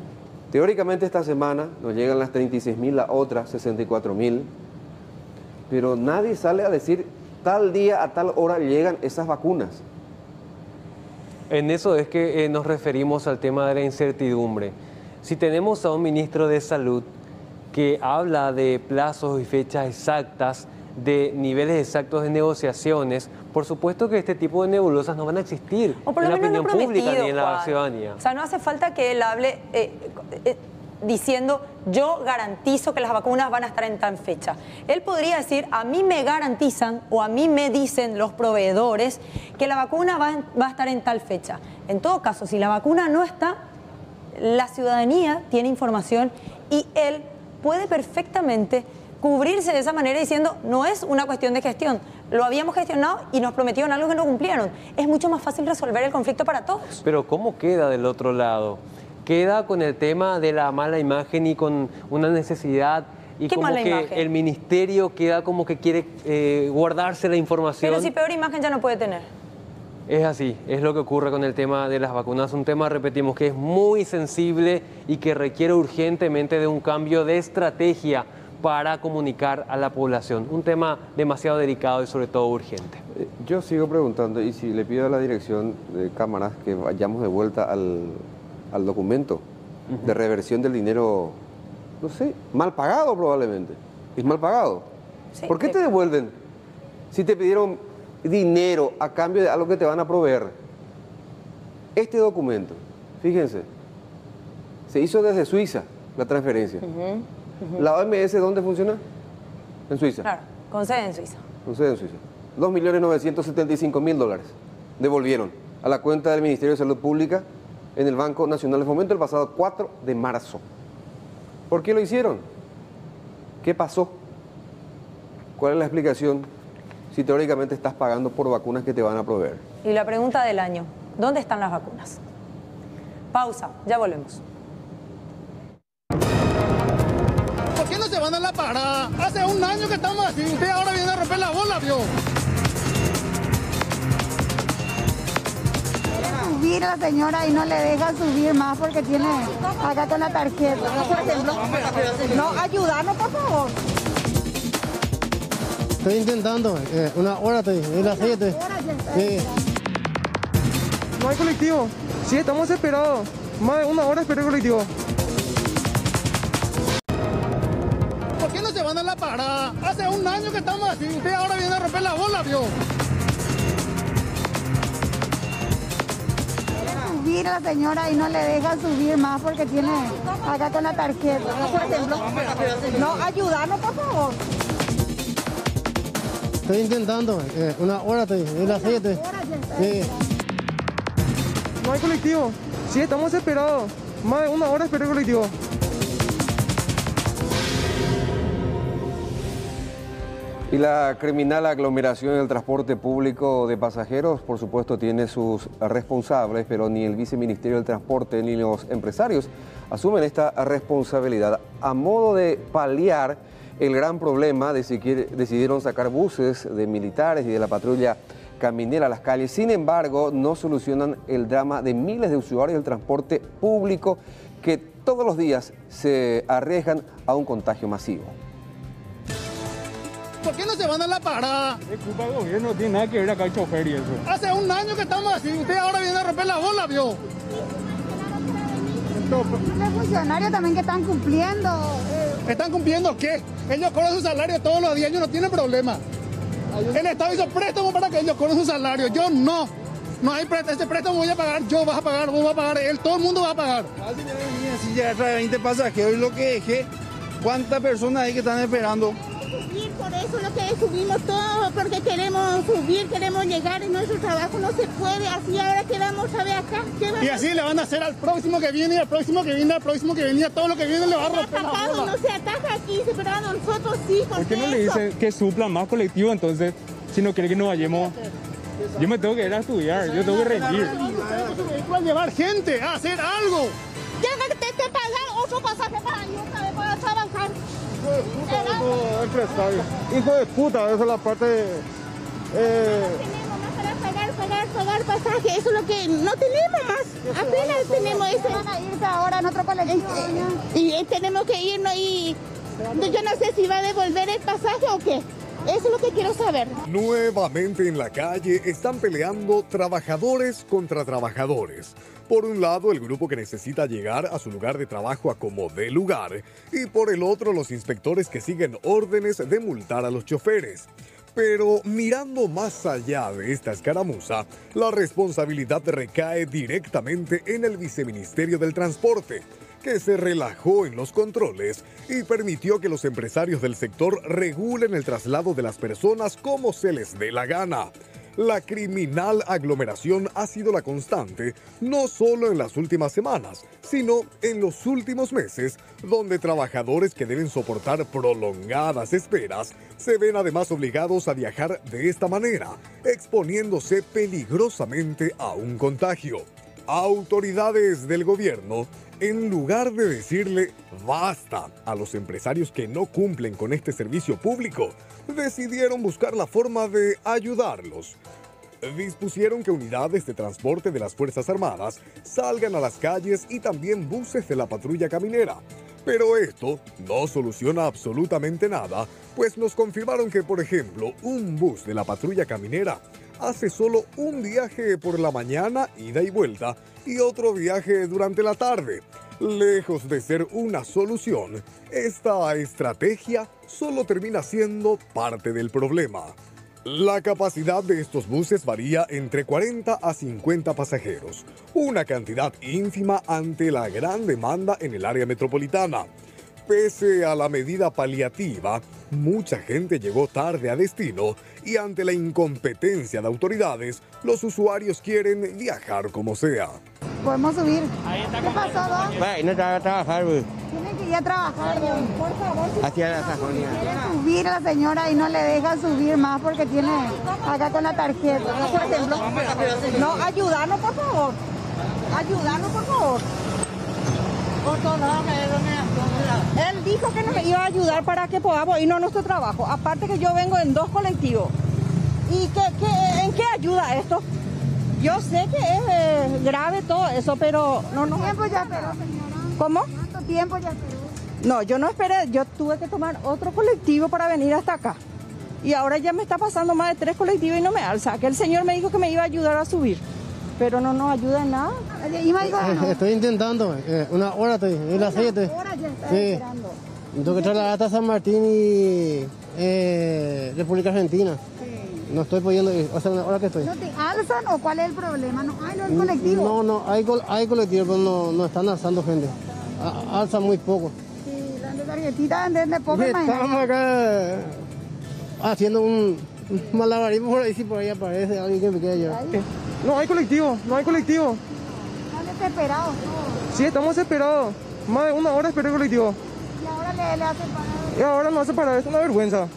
Teóricamente esta semana nos llegan las 36.000, la otra 64.000, pero nadie sale a decir tal día a tal hora llegan esas vacunas. En eso es que nos referimos al tema de la incertidumbre. Si tenemos a un ministro de Salud que habla de plazos y fechas exactas, de niveles exactos de negociaciones, por supuesto que este tipo de nebulosas no van a existir en la opinión pública ni en la ciudadanía. O sea, no hace falta que él hable diciendo yo garantizo que las vacunas van a estar en tal fecha. Él podría decir a mí me garantizan o a mí me dicen los proveedores que la vacuna va a estar en tal fecha. En todo caso, si la vacuna no está, la ciudadanía tiene información y él puede perfectamente cubrirse de esa manera diciendo no es una cuestión de gestión, lo habíamos gestionado y nos prometieron algo que no cumplieron. Es mucho más fácil resolver el conflicto para todos. Pero ¿cómo queda del otro lado? Queda con el tema de la mala imagen y con una necesidad y como que el ministerio queda como que quiere guardarse la información. Pero si peor imagen ya no puede tener. Es así, es lo que ocurre con el tema de las vacunas, un tema, repetimos, que es muy sensible y que requiere urgentemente de un cambio de estrategia para comunicar a la población. Un tema demasiado delicado y sobre todo urgente. Yo sigo preguntando, y si le pido a la dirección de cámaras que vayamos de vuelta al documento de reversión del dinero, no sé, mal pagado probablemente. ¿Es mal pagado? Sí, ¿Por qué te devuelven si te pidieron dinero a cambio de algo que te van a proveer? Este documento, fíjense, se hizo desde Suiza la transferencia. ¿La OMS dónde funciona? En Suiza. Claro, con sede en Suiza. Con sede en Suiza. 2.975.000 dólares devolvieron a la cuenta del Ministerio de Salud Pública en el Banco Nacional de Fomento el pasado 4 de marzo. ¿Por qué lo hicieron? ¿Qué pasó? ¿Cuál es la explicación si teóricamente estás pagando por vacunas que te van a proveer? Y la pregunta del año, ¿dónde están las vacunas? Pausa, ya volvemos. ¿Por qué no se van a la parada? Hace un año que estamos así, usted ahora viene a romper la bola, vio. Subir a la señora y no le deja subir más porque tiene acá con la tarjeta, por ejemplo. No, ayúdanos, por favor. Estoy intentando, una hora estoy, es las 7. Sí. No hay colectivo. Sí, estamos desesperados. Más de una hora esperé el colectivo. ¿Por qué no se van a la parada? Hace un año que estamos así, usted ahora viene a romper la bola, vio. Subir a la señora y no le deja subir más porque tiene acá con la tarjeta, por ejemplo. No, ayúdanos, por favor. Estoy intentando, una hora estoy, es las 7. Sí. No hay colectivo. Sí, estamos desesperados. Más de una hora esperé el colectivo. Y la criminal aglomeración en el transporte público de pasajeros, por supuesto, tiene sus responsables, pero ni el viceministerio del Transporte ni los empresarios asumen esta responsabilidad. A modo de paliar el gran problema, decidieron sacar buses de militares y de la patrulla caminera a las calles. Sin embargo, no solucionan el drama de miles de usuarios del transporte público que todos los días se arriesgan a un contagio masivo. ¿Por qué no se van a la parada? Es culpa del gobierno, no tiene nada que ver acá el chofer y eso. Hace un año que estamos así, usted ahora viene a romper la bola, vio. Los funcionarios también que están cumpliendo. ¿Están cumpliendo qué? Ellos cobran su salario todos los días, ellos no tienen problema. El Estado hizo préstamo para que ellos cobren su salario, yo no. No hay préstamo, ese préstamo voy a pagar, yo vas a pagar, vos vas a pagar, él, todo el mundo va a pagar. Si ya trae 20 pasajeros y lo que dejé, ¿cuántas personas hay que están esperando? Por eso lo que subimos todo, porque queremos subir, queremos llegar en nuestro trabajo, no se puede, así ahora quedamos a ver acá. Y así le van a hacer al próximo que viene, al próximo que viene, al próximo que venía, todo lo que viene le va a romper la bola. No se ataca aquí, pero a nosotros sí. ¿Por qué no le dicen que suplan más colectivo entonces, si no quiere que nos vayamos? Yo me tengo que ir a estudiar, yo tengo que rendir. Van a llevar gente a hacer algo. Ya no te pagar otro pasaje para yo, para trabajar. Empresario. Hijo de puta, esa es la parte tenemos más para pagar pasaje, eso es lo que no tenemos más, apenas tenemos eso. Van a irse ahora en otro colectivo. Y tenemos que irnos y yo no sé si va a devolver el pasaje o qué. Eso es lo que quiero saber. Nuevamente en la calle están peleando trabajadores contra trabajadores. Por un lado, el grupo que necesita llegar a su lugar de trabajo a como dé lugar, y por el otro, los inspectores que siguen órdenes de multar a los choferes. Pero mirando más allá de esta escaramuza, la responsabilidad recae directamente en el Viceministerio del Transporte, que se relajó en los controles y permitió que los empresarios del sector regulen el traslado de las personas como se les dé la gana. La criminal aglomeración ha sido la constante, no solo en las últimas semanas, sino en los últimos meses, donde trabajadores que deben soportar prolongadas esperas se ven además obligados a viajar de esta manera, exponiéndose peligrosamente a un contagio. Autoridades del gobierno, en lugar de decirle basta a los empresarios que no cumplen con este servicio público, decidieron buscar la forma de ayudarlos. Dispusieron que unidades de transporte de las Fuerzas Armadas salgan a las calles y también buses de la patrulla caminera. Pero esto no soluciona absolutamente nada, pues nos confirmaron que, por ejemplo, un bus de la patrulla caminera hace solo un viaje por la mañana, ida y vuelta, y otro viaje durante la tarde. Lejos de ser una solución, esta estrategia solo termina siendo parte del problema. La capacidad de estos buses varía entre 40 a 50 pasajeros, una cantidad ínfima ante la gran demanda en el área metropolitana. Pese a la medida paliativa, mucha gente llegó tarde a destino y ante la incompetencia de autoridades, los usuarios quieren viajar como sea. Podemos subir. ¿Qué pasó, Don? No te va a trabajar, güey. Tienen que ir a trabajar, Don. Por favor. Hacia la Sajonia. Quiere subir la señora y no le deja subir más porque tiene acá con la tarjeta. Por ejemplo. No, ayúdanos, por favor. Ayúdanos, por favor. Él dijo que nos iba a ayudar para que podamos irnos a nuestro trabajo. Aparte que yo vengo en 2 colectivos. ¿Y en qué ayuda esto? Yo sé que es grave todo eso, pero no nos... ¿Cuánto tiempo ya esperó, señora? ¿Cómo? ¿Cuánto tiempo ya esperó? No, yo no esperé. Yo tuve que tomar otro colectivo para venir hasta acá. Y ahora ya me está pasando más de 3 colectivos y no me alza. Que el señor me dijo que me iba a ayudar a subir. Pero no nos ayuda en nada. Estoy intentando, una hora estoy, es las 7. Una hora ya está sí. esperando. Tengo que trasladar hasta San Martín y República Argentina. Sí. No estoy pudiendo ir, o sea, una hora que estoy. ¿No te alzan o cuál es el problema? ¿No hay el colectivo? No, hay colectivos, pero no están alzando gente. Alzan muy poco. Sí, la tarjetita de poco. Estamos acá haciendo un malabarismo por ahí, si por ahí aparece alguien que me quiera llevar. No hay colectivo. Están desesperados. Sí, estamos desesperados. Más de una hora esperé el colectivo. Y ahora le hacen parar. Y ahora no hacen parar, es una vergüenza.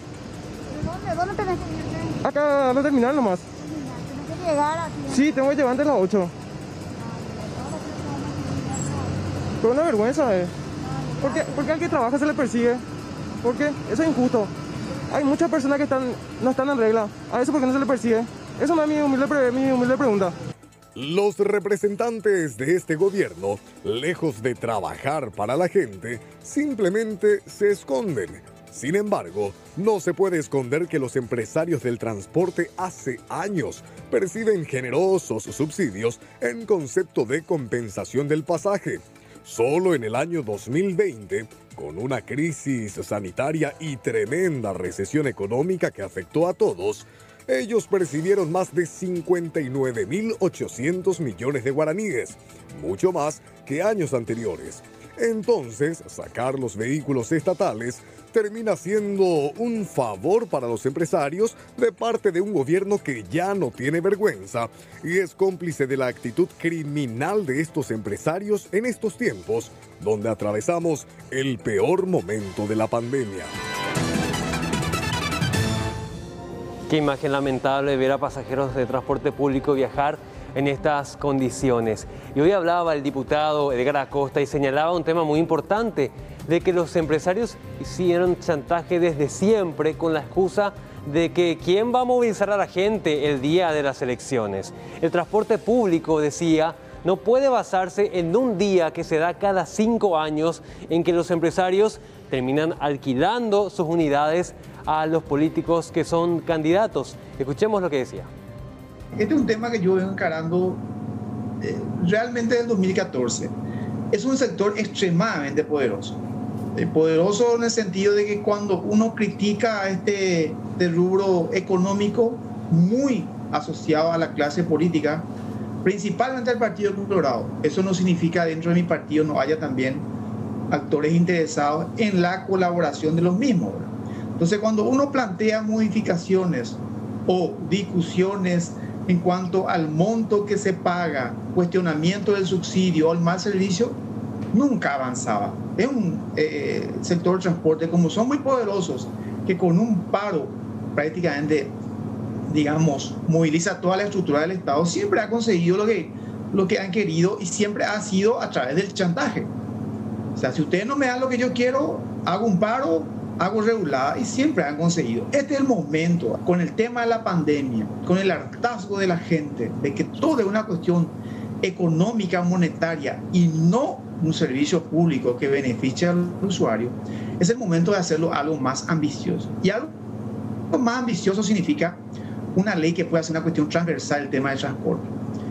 ¿De dónde tenés que irte? Acá a la terminal nomás. ¿Tenés que llegar aquí? Sí, tengo que llegar antes de las 8. Pero una vergüenza, ¿Por qué al que trabaja se le persigue? ¿Por qué? Eso es injusto. Hay muchas personas que no están en regla. ¿A eso por qué no se le persigue? Eso no es mi humilde pregunta. Los representantes de este gobierno, lejos de trabajar para la gente, simplemente se esconden. Sin embargo, no se puede esconder que los empresarios del transporte hace años perciben generosos subsidios en concepto de compensación del pasaje. Solo en el año 2020, con una crisis sanitaria y tremenda recesión económica que afectó a todos, ellos percibieron más de 59.800 millones de guaraníes, mucho más que años anteriores. Entonces, sacar los vehículos estatales termina siendo un favor para los empresarios de parte de un gobierno que ya no tiene vergüenza y es cómplice de la actitud criminal de estos empresarios en estos tiempos, donde atravesamos el peor momento de la pandemia. Qué imagen lamentable ver a pasajeros de transporte público viajar en estas condiciones. Y hoy hablaba el diputado Edgar Acosta y señalaba un tema muy importante, de que los empresarios hicieron chantaje desde siempre con la excusa de que quién va a movilizar a la gente el día de las elecciones. El transporte público, decía, no puede basarse en un día que se da cada 5 años en que los empresarios terminan alquilando sus unidades a los políticos que son candidatos. Escuchemos lo que decía. Este es un tema que yo vengo encarando realmente desde el 2014. Es un sector extremadamente poderoso. Poderoso en el sentido de que cuando uno critica este rubro económico muy asociado a la clase política, principalmente al Partido Colorado, eso no significa que dentro de mi partido no haya también actores interesados en la colaboración de los mismos, ¿verdad? Entonces, cuando uno plantea modificaciones o discusiones en cuanto al monto que se paga, cuestionamiento del subsidio o el mal servicio, nunca avanzaba. Es un sector de transporte, como son muy poderosos, que con un paro prácticamente, digamos, moviliza toda la estructura del Estado, siempre ha conseguido lo que han querido y siempre ha sido a través del chantaje. O sea, si ustedes no me dan lo que yo quiero, hago un paro, hago regulada, y siempre han conseguido. Este es el momento, con el tema de la pandemia, con el hartazgo de la gente, de que todo es una cuestión económica, monetaria y no un servicio público que beneficie al usuario, es el momento de hacerlo algo más ambicioso. Y algo más ambicioso significa una ley que pueda ser una cuestión transversal del tema del transporte.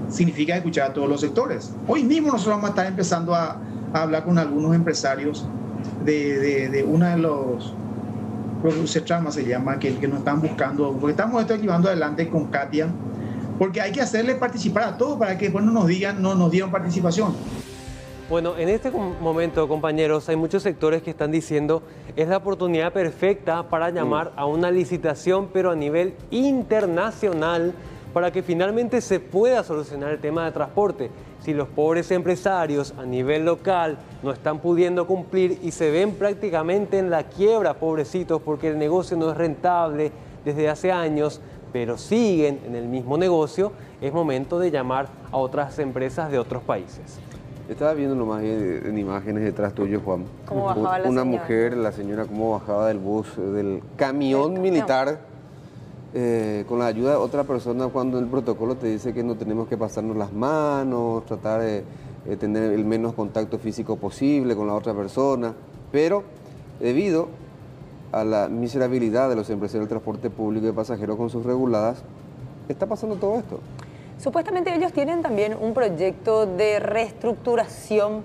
Significa escuchar a todos los sectores. Hoy mismo nosotros vamos a estar empezando a hablar con algunos empresarios de una de los Cetrama se llama, que nos están buscando, porque estamos llevando adelante con Katia, porque hay que hacerle participar a todos para que después no nos dieron participación. Bueno, en este momento, compañeros, hay muchos sectores que están diciendo es la oportunidad perfecta para llamar a una licitación, pero a nivel internacional, para que finalmente se pueda solucionar el tema de transporte. Si los pobres empresarios a nivel local no están pudiendo cumplir y se ven prácticamente en la quiebra, pobrecitos, porque el negocio no es rentable desde hace años, pero siguen en el mismo negocio, es momento de llamar a otras empresas de otros países. Estaba viendo nomás en imágenes detrás tuyo, Juan. ¿Cómo bajaba la Una señora? mujer, la señora, cómo bajaba del bus, del camión militar, con la ayuda de otra persona, cuando el protocolo te dice que no tenemos que pasarnos las manos, tratar de tener el menos contacto físico posible con la otra persona, pero debido a la miserabilidad de los empresarios del transporte público de pasajeros con sus reguladas, está pasando todo esto. Supuestamente ellos tienen también un proyecto de reestructuración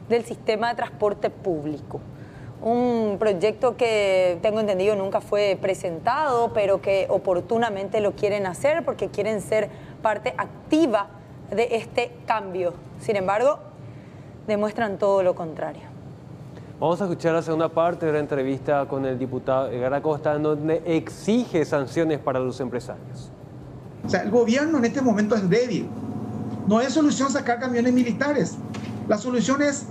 del sistema de transporte público. Un proyecto que, tengo entendido, nunca fue presentado, pero que oportunamente lo quieren hacer porque quieren ser parte activa de este cambio. Sin embargo, demuestran todo lo contrario. Vamos a escuchar la segunda parte de la entrevista con el diputado Edgar Acosta, en donde exige sanciones para los empresarios. O sea, el gobierno en este momento es débil. No es solución sacar camiones militares. La solución es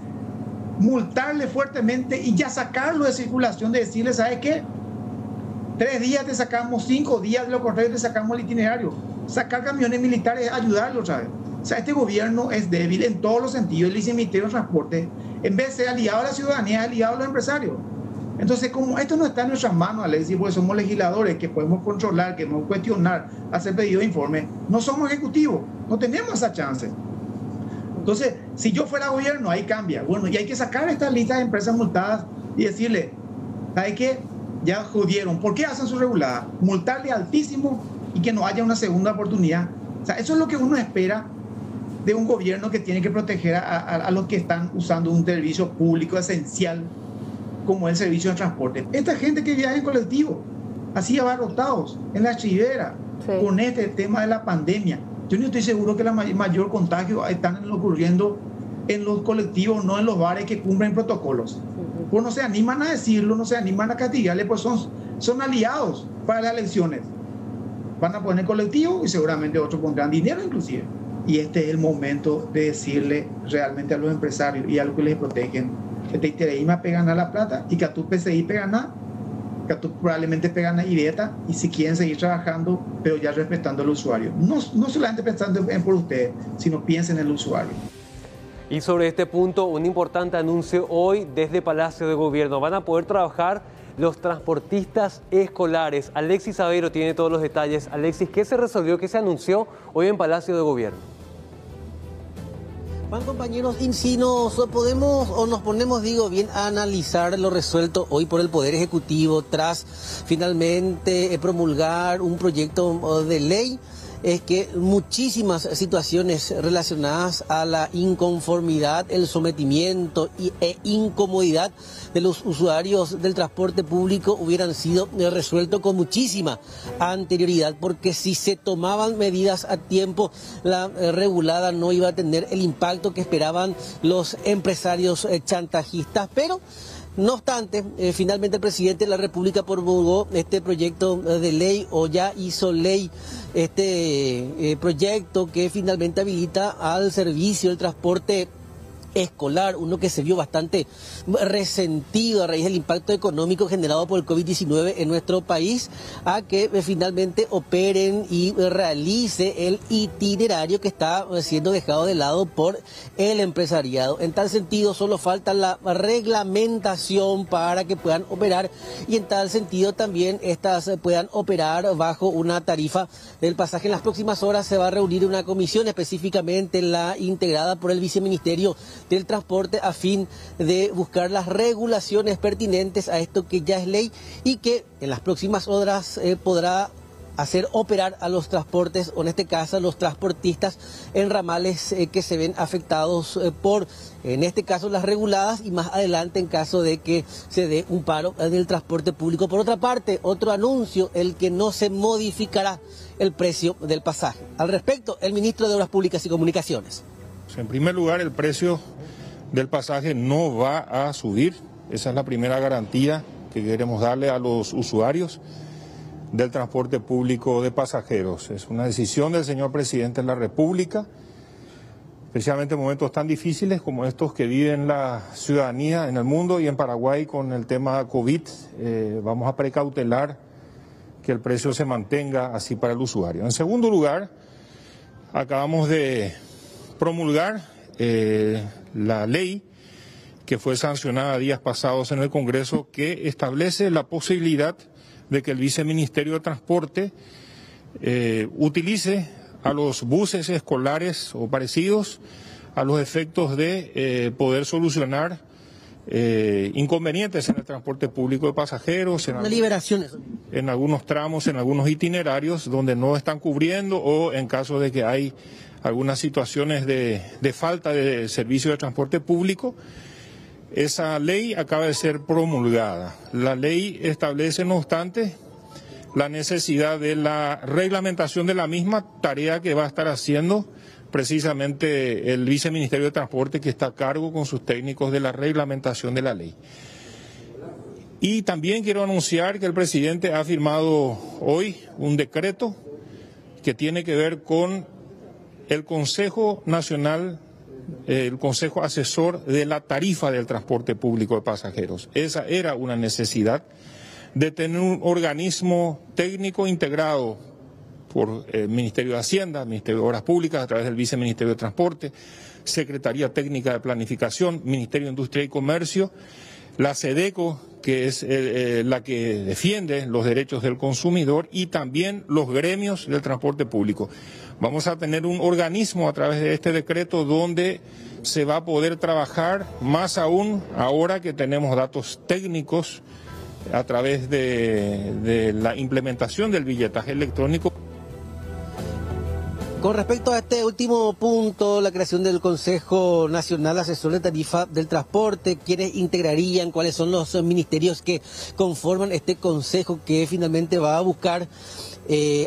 multarle fuertemente y ya sacarlo de circulación, de decirle, ¿sabes qué? 3 días te sacamos, 5 días, de lo contrario te sacamos el itinerario. Sacar camiones militares es ayudarlo otra vez. O sea, este gobierno es débil en todos los sentidos. El Ministerio de Transporte, en vez de ser aliado a la ciudadanía, es aliado a los empresarios. Entonces, como esto no está en nuestras manos, Alexis, porque somos legisladores que podemos controlar, que podemos cuestionar, hacer pedido de informe, no somos ejecutivos, no tenemos esa chance. Entonces, si yo fuera gobierno, ahí cambia. Bueno, y hay que sacar esta lista de empresas multadas y decirle, ¿sabes qué? Ya jodieron. ¿Por qué hacen su regulada? Multarle altísimo y que no haya una segunda oportunidad. O sea, eso es lo que uno espera de un gobierno que tiene que proteger a los que están usando un servicio público esencial como el servicio de transporte. Esta gente que viaja en colectivo, así abarrotados, en la chivera, con este tema de la pandemia. Yo no estoy seguro que la mayor contagio están ocurriendo en los colectivos, no en los bares que cumplen protocolos. Pues no se animan a decirlo, no se animan a castigarle, pues son aliados para las elecciones. Van a poner colectivo y seguramente otros pondrán dinero inclusive. Y este es el momento de decirle realmente a los empresarios y a los que les protegen que te interesa pegan a la plata y que a tu PCI pegan a, que a tu probablemente pegan a Ibeta, y si quieren seguir trabajando, pero ya respetando al usuario. No solamente pensando por ustedes, sino piensen en el usuario. Y sobre este punto, un importante anuncio hoy desde Palacio de Gobierno. Van a poder trabajar los transportistas escolares. Alexis Aveiro tiene todos los detalles. Alexis, ¿qué se resolvió, qué se anunció hoy en Palacio de Gobierno? Van, compañeros, y si nos ponemos, bien, a analizar lo resuelto hoy por el Poder Ejecutivo tras finalmente promulgar un proyecto de ley, es que muchísimas situaciones relacionadas a la inconformidad, el sometimiento e incomodidad de los usuarios del transporte público hubieran sido resueltos con muchísima anterioridad, porque si se tomaban medidas a tiempo, la regulada no iba a tener el impacto que esperaban los empresarios chantajistas. Pero no obstante, finalmente el presidente de la República promulgó este proyecto de ley, o ya hizo ley este proyecto que finalmente habilita al servicio del transporte escolar, uno que se vio bastante resentido a raíz del impacto económico generado por el COVID-19 en nuestro país, a que finalmente operen y realice el itinerario que está siendo dejado de lado por el empresariado. En tal sentido, solo falta la reglamentación para que puedan operar, y en tal sentido también estas puedan operar bajo una tarifa del pasaje. En las próximas horas se va a reunir una comisión, específicamente la integrada por el viceministerio del Transporte, a fin de buscar las regulaciones pertinentes a esto que ya es ley y que en las próximas horas podrá hacer operar a los transportes, o en este caso a los transportistas en ramales que se ven afectados por, en este caso, las reguladas, y más adelante en caso de que se dé un paro del transporte público. Por otra parte, otro anuncio, el que no se modificará el precio del pasaje. Al respecto, el ministro de Obras Públicas y Comunicaciones. En primer lugar, el precio del pasaje no va a subir. Esa es la primera garantía que queremos darle a los usuarios del transporte público de pasajeros. Es una decisión del señor presidente de la República, especialmente en momentos tan difíciles como estos que viven la ciudadanía en el mundo y en Paraguay con el tema COVID. Vamos a precautelar que el precio se mantenga así para el usuario. En segundo lugar, acabamos de promulgar la ley que fue sancionada días pasados en el Congreso, que establece la posibilidad de que el Viceministerio de Transporte utilice a los buses escolares o parecidos a los efectos de poder solucionar inconvenientes en el transporte público de pasajeros, en algunos tramos, en algunos itinerarios donde no están cubriendo, o en caso de que hay algunas situaciones de falta de servicio de transporte público. Esa ley acaba de ser promulgada. La ley establece, no obstante, la necesidad de la reglamentación de la misma, tarea que va a estar haciendo precisamente el Viceministerio de Transporte, que está a cargo con sus técnicos de la reglamentación de la ley. Y también quiero anunciar que el presidente ha firmado hoy un decreto que tiene que ver con el Consejo Nacional, el Consejo Asesor de la Tarifa del Transporte Público de Pasajeros. Esa era una necesidad de tener un organismo técnico integrado por el Ministerio de Hacienda, Ministerio de Obras Públicas a través del Viceministerio de Transporte, Secretaría Técnica de Planificación, Ministerio de Industria y Comercio, la SEDECO, que es la que defiende los derechos del consumidor, y también los gremios del transporte público. Vamos a tener un organismo a través de este decreto donde se va a poder trabajar, más aún ahora que tenemos datos técnicos a través de la implementación del billetaje electrónico. Con respecto a este último punto, la creación del Consejo Nacional Asesor de Tarifa del Transporte, ¿quiénes integrarían? ¿Cuáles son los ministerios que conforman este consejo que finalmente va a buscar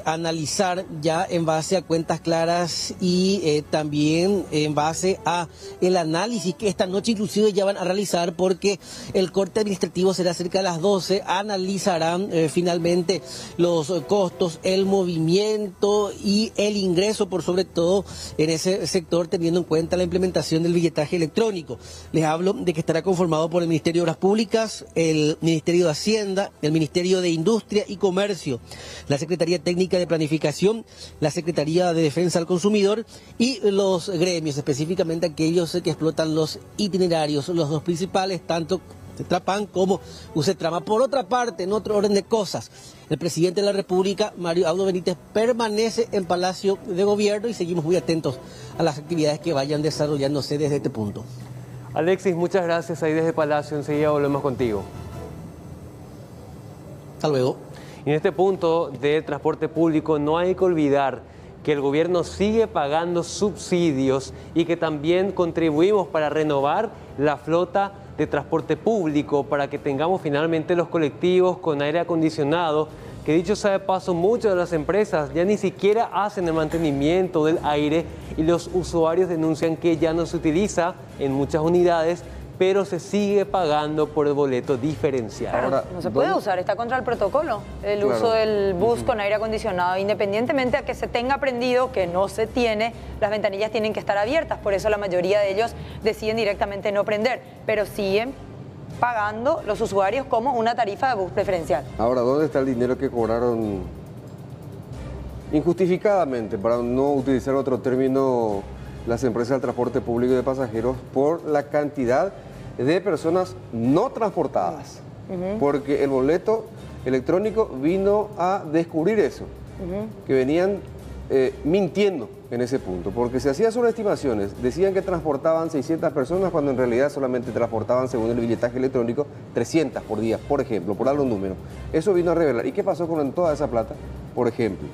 analizar ya en base a cuentas claras y también en base a el análisis que esta noche inclusive ya van a realizar, porque el corte administrativo será cerca de las 12, analizarán finalmente los costos, el movimiento y el ingreso por sobre todo en ese sector, teniendo en cuenta la implementación del billetaje electrónico. Les hablo de que estará conformado por el Ministerio de Obras Públicas, el Ministerio de Hacienda, el Ministerio de Industria y Comercio, la Secretaría Técnica de Planificación, la Secretaría de Defensa al Consumidor y los gremios, específicamente aquellos que explotan los itinerarios, los dos principales, tanto Tetrapan como Ucetrama. Por otra parte, en otro orden de cosas, el presidente de la República, Mario Abdo Benítez, permanece en Palacio de Gobierno y seguimos muy atentos a las actividades que vayan desarrollándose desde este punto. Alexis, muchas gracias ahí desde Palacio. Enseguida volvemos contigo. Hasta luego. En este punto de transporte público no hay que olvidar que el gobierno sigue pagando subsidios y que también contribuimos para renovar la flota de transporte público, para que tengamos finalmente los colectivos con aire acondicionado, que dicho sea de paso, muchas de las empresas ya ni siquiera hacen el mantenimiento del aire y los usuarios denuncian que ya no se utiliza en muchas unidades pero se sigue pagando por el boleto diferencial. Ahora, no se puede usar, está contra el protocolo, el uso del bus con aire acondicionado, independientemente a que se tenga prendido, que no se tiene, las ventanillas tienen que estar abiertas, por eso la mayoría de ellos deciden directamente no prender, pero siguen pagando los usuarios como una tarifa de bus preferencial. Ahora, ¿dónde está el dinero que cobraron injustificadamente, para no utilizar otro término, las empresas del transporte público de pasajeros por la cantidad de personas no transportadas? Porque el boleto electrónico vino a descubrir eso, que venían mintiendo en ese punto, porque se hacían sobreestimaciones, decían que transportaban 600 personas cuando en realidad solamente transportaban, según el billetaje electrónico, 300 por día, por ejemplo, por darle un número. Eso vino a revelar. ¿Y qué pasó con toda esa plata? Por ejemplo,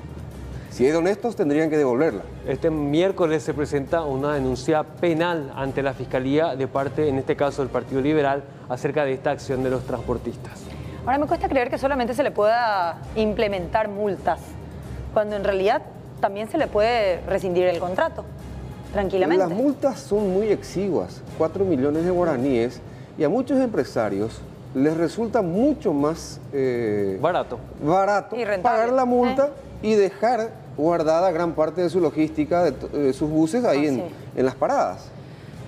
si hay honestos, tendrían que devolverla. Este miércoles se presenta una denuncia penal ante la Fiscalía de parte, en este caso, del Partido Liberal, acerca de esta acción de los transportistas. Ahora, me cuesta creer que solamente se le pueda implementar multas, cuando en realidad también se le puede rescindir el contrato, tranquilamente. Las multas son muy exiguas, 4 millones de guaraníes, y a muchos empresarios les resulta mucho más barato pagar la multa y dejar guardada gran parte de su logística, de sus buses ahí en las paradas.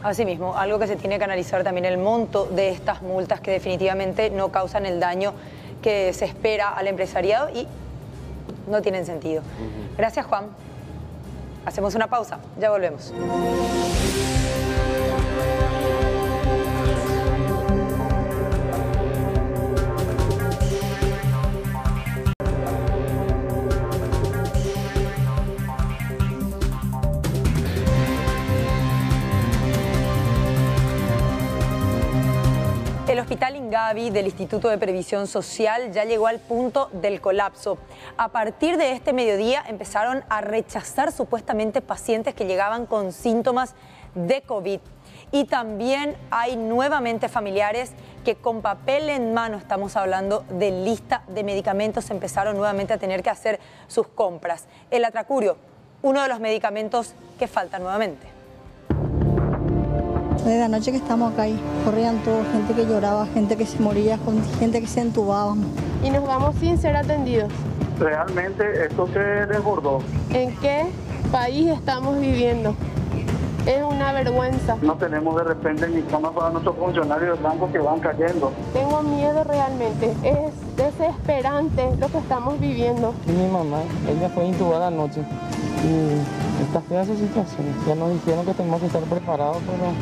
Asimismo, algo que se tiene que analizar también el monto de estas multas que definitivamente no causan el daño que se espera al empresariado y no tienen sentido. Gracias, Juan. Hacemos una pausa, ya volvemos. El Hospital Ingavi del Instituto de Previsión Social ya llegó al punto del colapso. A partir de este mediodía empezaron a rechazar supuestamente pacientes que llegaban con síntomas de COVID. Y también hay nuevamente familiares que con papel en mano, estamos hablando de lista de medicamentos, empezaron nuevamente a tener que hacer sus compras. El atracurio, uno de los medicamentos que faltan nuevamente. Desde anoche que estamos acá y corrían todos, gente que lloraba, gente que se moría, gente que se entubaba. Y nos vamos sin ser atendidos. Realmente esto se desbordó. ¿En qué país estamos viviendo? Es una vergüenza. No tenemos de repente ni cama para nuestros funcionarios blancos que van cayendo. Tengo miedo realmente, es desesperante lo que estamos viviendo. Y mi mamá, ella fue intubada anoche y está fea su situación. Ya nos dijeron que tenemos que estar preparados, pero...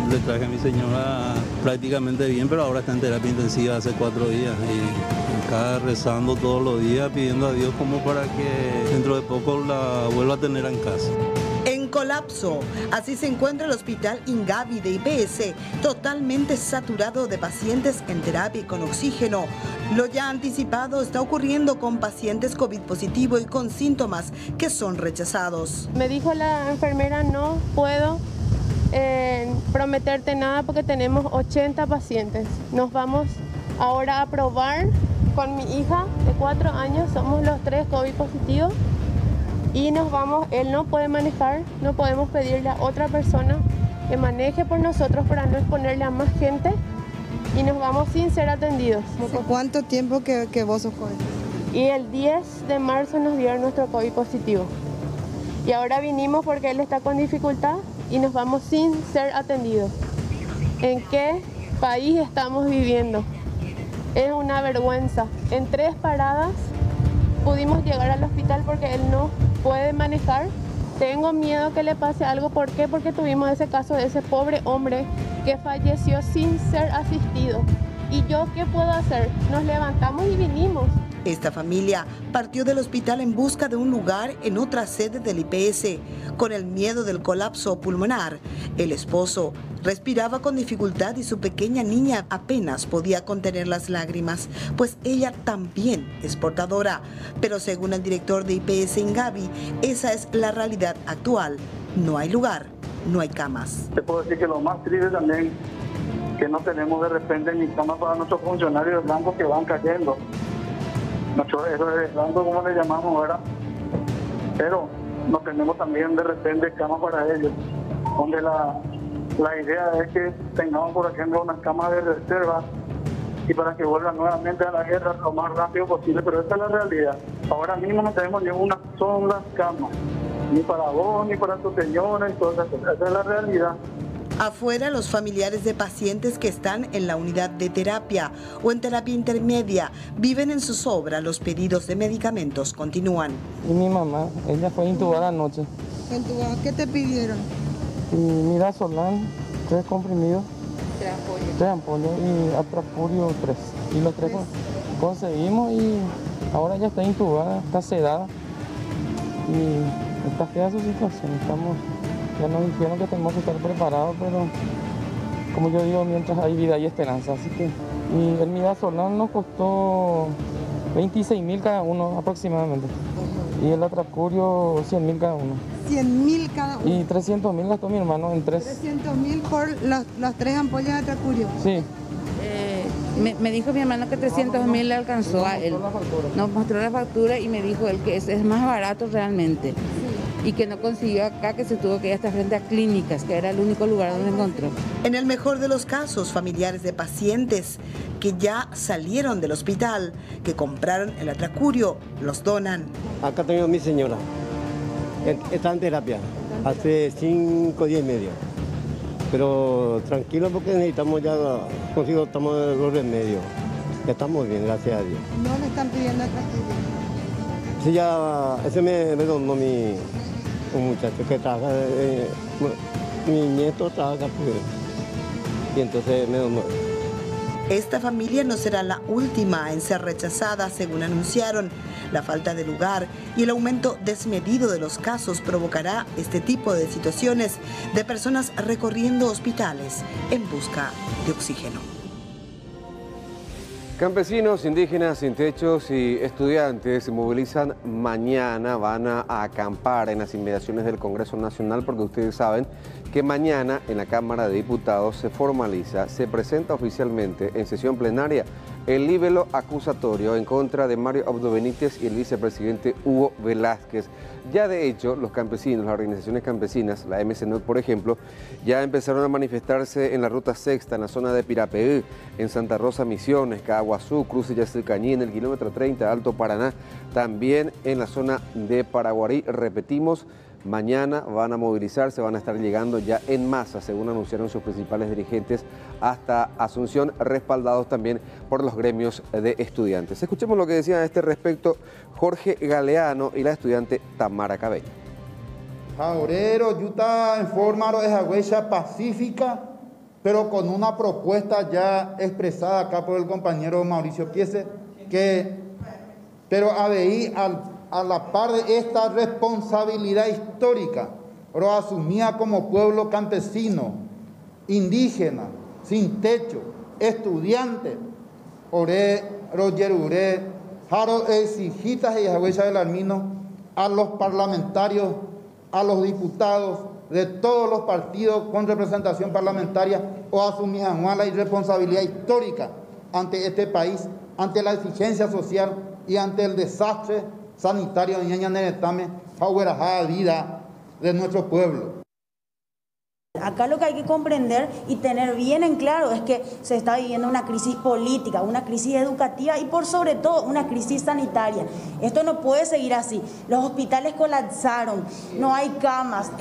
Le traje a mi señora prácticamente bien, pero ahora está en terapia intensiva hace 4 días y acá rezando todos los días, pidiendo a Dios como para que dentro de poco la vuelva a tener en casa. En colapso, así se encuentra el Hospital Ingavi de IPS, totalmente saturado de pacientes en terapia y con oxígeno. Lo ya anticipado está ocurriendo con pacientes COVID positivo y con síntomas que son rechazados. Me dijo la enfermera, no puedo prometerte nada porque tenemos 80 pacientes. Nos vamos ahora a probar con mi hija de 4 años, somos los 3 COVID positivos. Y nos vamos, él no puede manejar, no podemos pedirle a otra persona que maneje por nosotros para no exponerle a más gente y nos vamos sin ser atendidos. ¿Cuánto tiempo que vos sos COVID? Y el 10 de marzo nos dieron nuestro COVID positivo. Y ahora vinimos porque él está con dificultad y nos vamos sin ser atendidos. ¿En qué país estamos viviendo? Es una vergüenza. En 3 paradas pudimos llegar al hospital porque él no puede manejar. Tengo miedo que le pase algo. ¿Por qué? Porque tuvimos ese caso de ese pobre hombre que falleció sin ser asistido. ¿Y yo qué puedo hacer? Nos levantamos y vinimos. Esta familia partió del hospital en busca de un lugar en otra sede del IPS, con el miedo del colapso pulmonar. El esposo respiraba con dificultad y su pequeña niña apenas podía contener las lágrimas, pues ella también es portadora. Pero según el director de IPS Ingavi, esa es la realidad actual. No hay lugar, no hay camas. Te puedo decir que lo más triste también, que no tenemos de repente ni camas para nuestros funcionarios blancos que van cayendo. Nuestros héroes blancos, como le llamamos, ¿verdad? Pero no tenemos también de repente camas para ellos, donde La idea es que tengamos, por ejemplo, unas camas de reserva y para que vuelvan nuevamente a la guerra lo más rápido posible, pero esa es la realidad. Ahora mismo no tenemos ni una sola cama, ni para vos, ni para tus señores, esa es la realidad. Afuera, los familiares de pacientes que están en la unidad de terapia o en terapia intermedia viven en zozobra. Los pedidos de medicamentos continúan. Y mi mamá, ella fue intubada anoche. ¿Intubada? ¿Qué te pidieron? Y Midazolam, 3 comprimidos. 3 ampollas y Atracurio 3. Y los 3 conseguimos y ahora ya está intubada, está sedada. Y está fea su situación. Ya nos dijeron que tenemos que estar preparados, pero como yo digo, mientras hay vida hay esperanza. Así que, y el Midazolam nos costó 26.000 cada uno aproximadamente. Y el Atracurio 100.000 cada uno. 100.000 cada uno. Y 300.000 gastó mi hermano en 3. 300.000 por las 3 ampollas de Atracurio. Sí. Me dijo mi hermano que 300.000 le alcanzó a él. Nos mostró la factura y me dijo él que es más barato realmente. Y que no consiguió acá, que se tuvo que ir hasta frente a clínicas, que era el único lugar donde encontró. En el mejor de los casos, familiares de pacientes que ya salieron del hospital, que compraron el Atracurio, los donan. Acá tengo a mi señora, está en terapia, hace 5 días y medio. Pero tranquilo porque necesitamos ya, estamos los remedios. Ya estamos bien, gracias a Dios. No le están pidiendo Atracurio. Sí, ya, ese me donó un muchacho que trabaja, mi nieto trabaja y entonces me donó. Esta familia no será la última en ser rechazada, según anunciaron. La falta de lugar y el aumento desmedido de los casos provocará este tipo de situaciones de personas recorriendo hospitales en busca de oxígeno. Campesinos, indígenas, sin techos y estudiantes se movilizan mañana, van a acampar en las inmediaciones del Congreso Nacional porque ustedes saben que mañana en la Cámara de Diputados se formaliza, se presenta oficialmente en sesión plenaria el libelo acusatorio en contra de Mario Abdo Benítez y el vicepresidente Hugo Velázquez. Ya de hecho, los campesinos, las organizaciones campesinas, la MCNUC por ejemplo, ya empezaron a manifestarse en la Ruta Sexta, en la zona de Pirapeú, en Santa Rosa Misiones, Caguazú, Cruce Yacecañí, en el kilómetro 30, Alto Paraná, también en la zona de Paraguarí. Repetimos, mañana van a movilizarse, van a estar llegando ya en masa, según anunciaron sus principales dirigentes, hasta Asunción, respaldados también por los gremios de estudiantes. Escuchemos lo que decían a este respecto Jorge Galeano y la estudiante Tamara Cabello. Jaurero, yuta en forma de huella pacífica, pero con una propuesta ya expresada acá por el compañero Mauricio Piese, pero a la par de esta responsabilidad histórica, lo asumía como pueblo campesino, indígena, sin techo, estudiante, oré, rogeruré, jaro exigitas y huella del armino, a los parlamentarios, a los diputados de todos los partidos con representación parlamentaria, o asumir la irresponsabilidad histórica ante este país, ante la exigencia social y ante el desastre sanitario de Ñaña Neretame, la vida de nuestro pueblo. Acá lo que hay que comprender y tener bien en claro es que se está viviendo una crisis política, una crisis educativa y por sobre todo una crisis sanitaria. Esto no puede seguir así. Los hospitales colapsaron, no hay camas,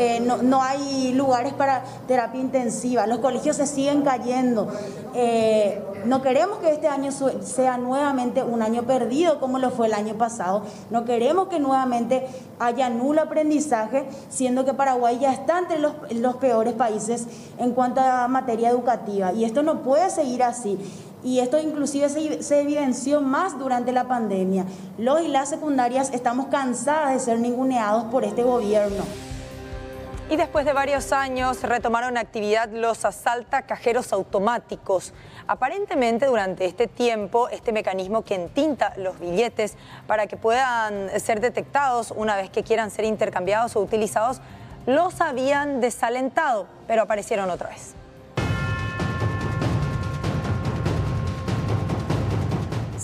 no hay lugares para terapia intensiva, los colegios se siguen cayendo. No queremos que este año sea nuevamente un año perdido como lo fue el año pasado. No queremos que nuevamente haya nulo aprendizaje, siendo que Paraguay ya está entre los peores países en cuanto a materia educativa. Y esto no puede seguir así. Y esto inclusive se evidenció más durante la pandemia. Los y las secundarias estamos cansadas de ser ninguneados por este gobierno. Y después de varios años retomaron actividad los asaltacajeros automáticos. Aparentemente durante este tiempo, este mecanismo que entinta los billetes para que puedan ser detectados una vez que quieran ser intercambiados o utilizados, los habían desalentado, pero aparecieron otra vez.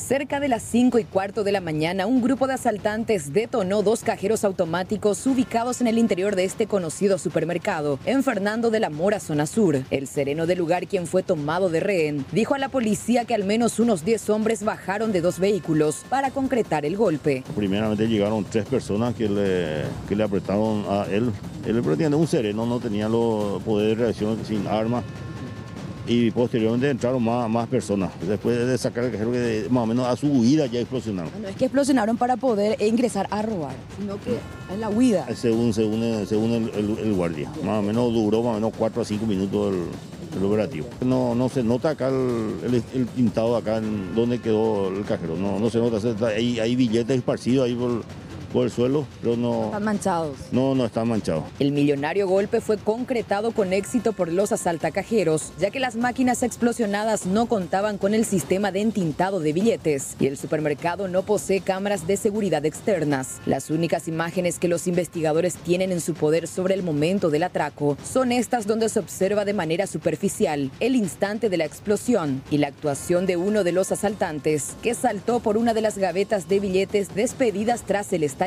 Cerca de las 5:15 de la mañana, un grupo de asaltantes detonó 2 cajeros automáticos ubicados en el interior de este conocido supermercado, en Fernando de la Mora, zona sur. El sereno del lugar, quien fue tomado de rehén, dijo a la policía que al menos unos 10 hombres bajaron de 2 vehículos para concretar el golpe. Primeramente llegaron 3 personas que le apretaron a él. Él tiene un sereno, no tenía los poderes de reacción sin armas. Y posteriormente entraron más personas. Después de sacar el cajero, que más o menos a su huida ya explosionaron. No es que explosionaron para poder ingresar a robar, sino que en la huida. Según el guardia. Más o menos duró más o menos 4 a 5 minutos el operativo. No se nota acá el pintado acá en donde quedó el cajero. No se nota. Hay billetes esparcidos ahí por el suelo, pero no... ¿Están manchados? No están manchados. El millonario golpe fue concretado con éxito por los asaltacajeros, ya que las máquinas explosionadas no contaban con el sistema de entintado de billetes y el supermercado no posee cámaras de seguridad externas. Las únicas imágenes que los investigadores tienen en su poder sobre el momento del atraco son estas, donde se observa de manera superficial el instante de la explosión y la actuación de uno de los asaltantes, que saltó por una de las gavetas de billetes despedidas tras el estallido.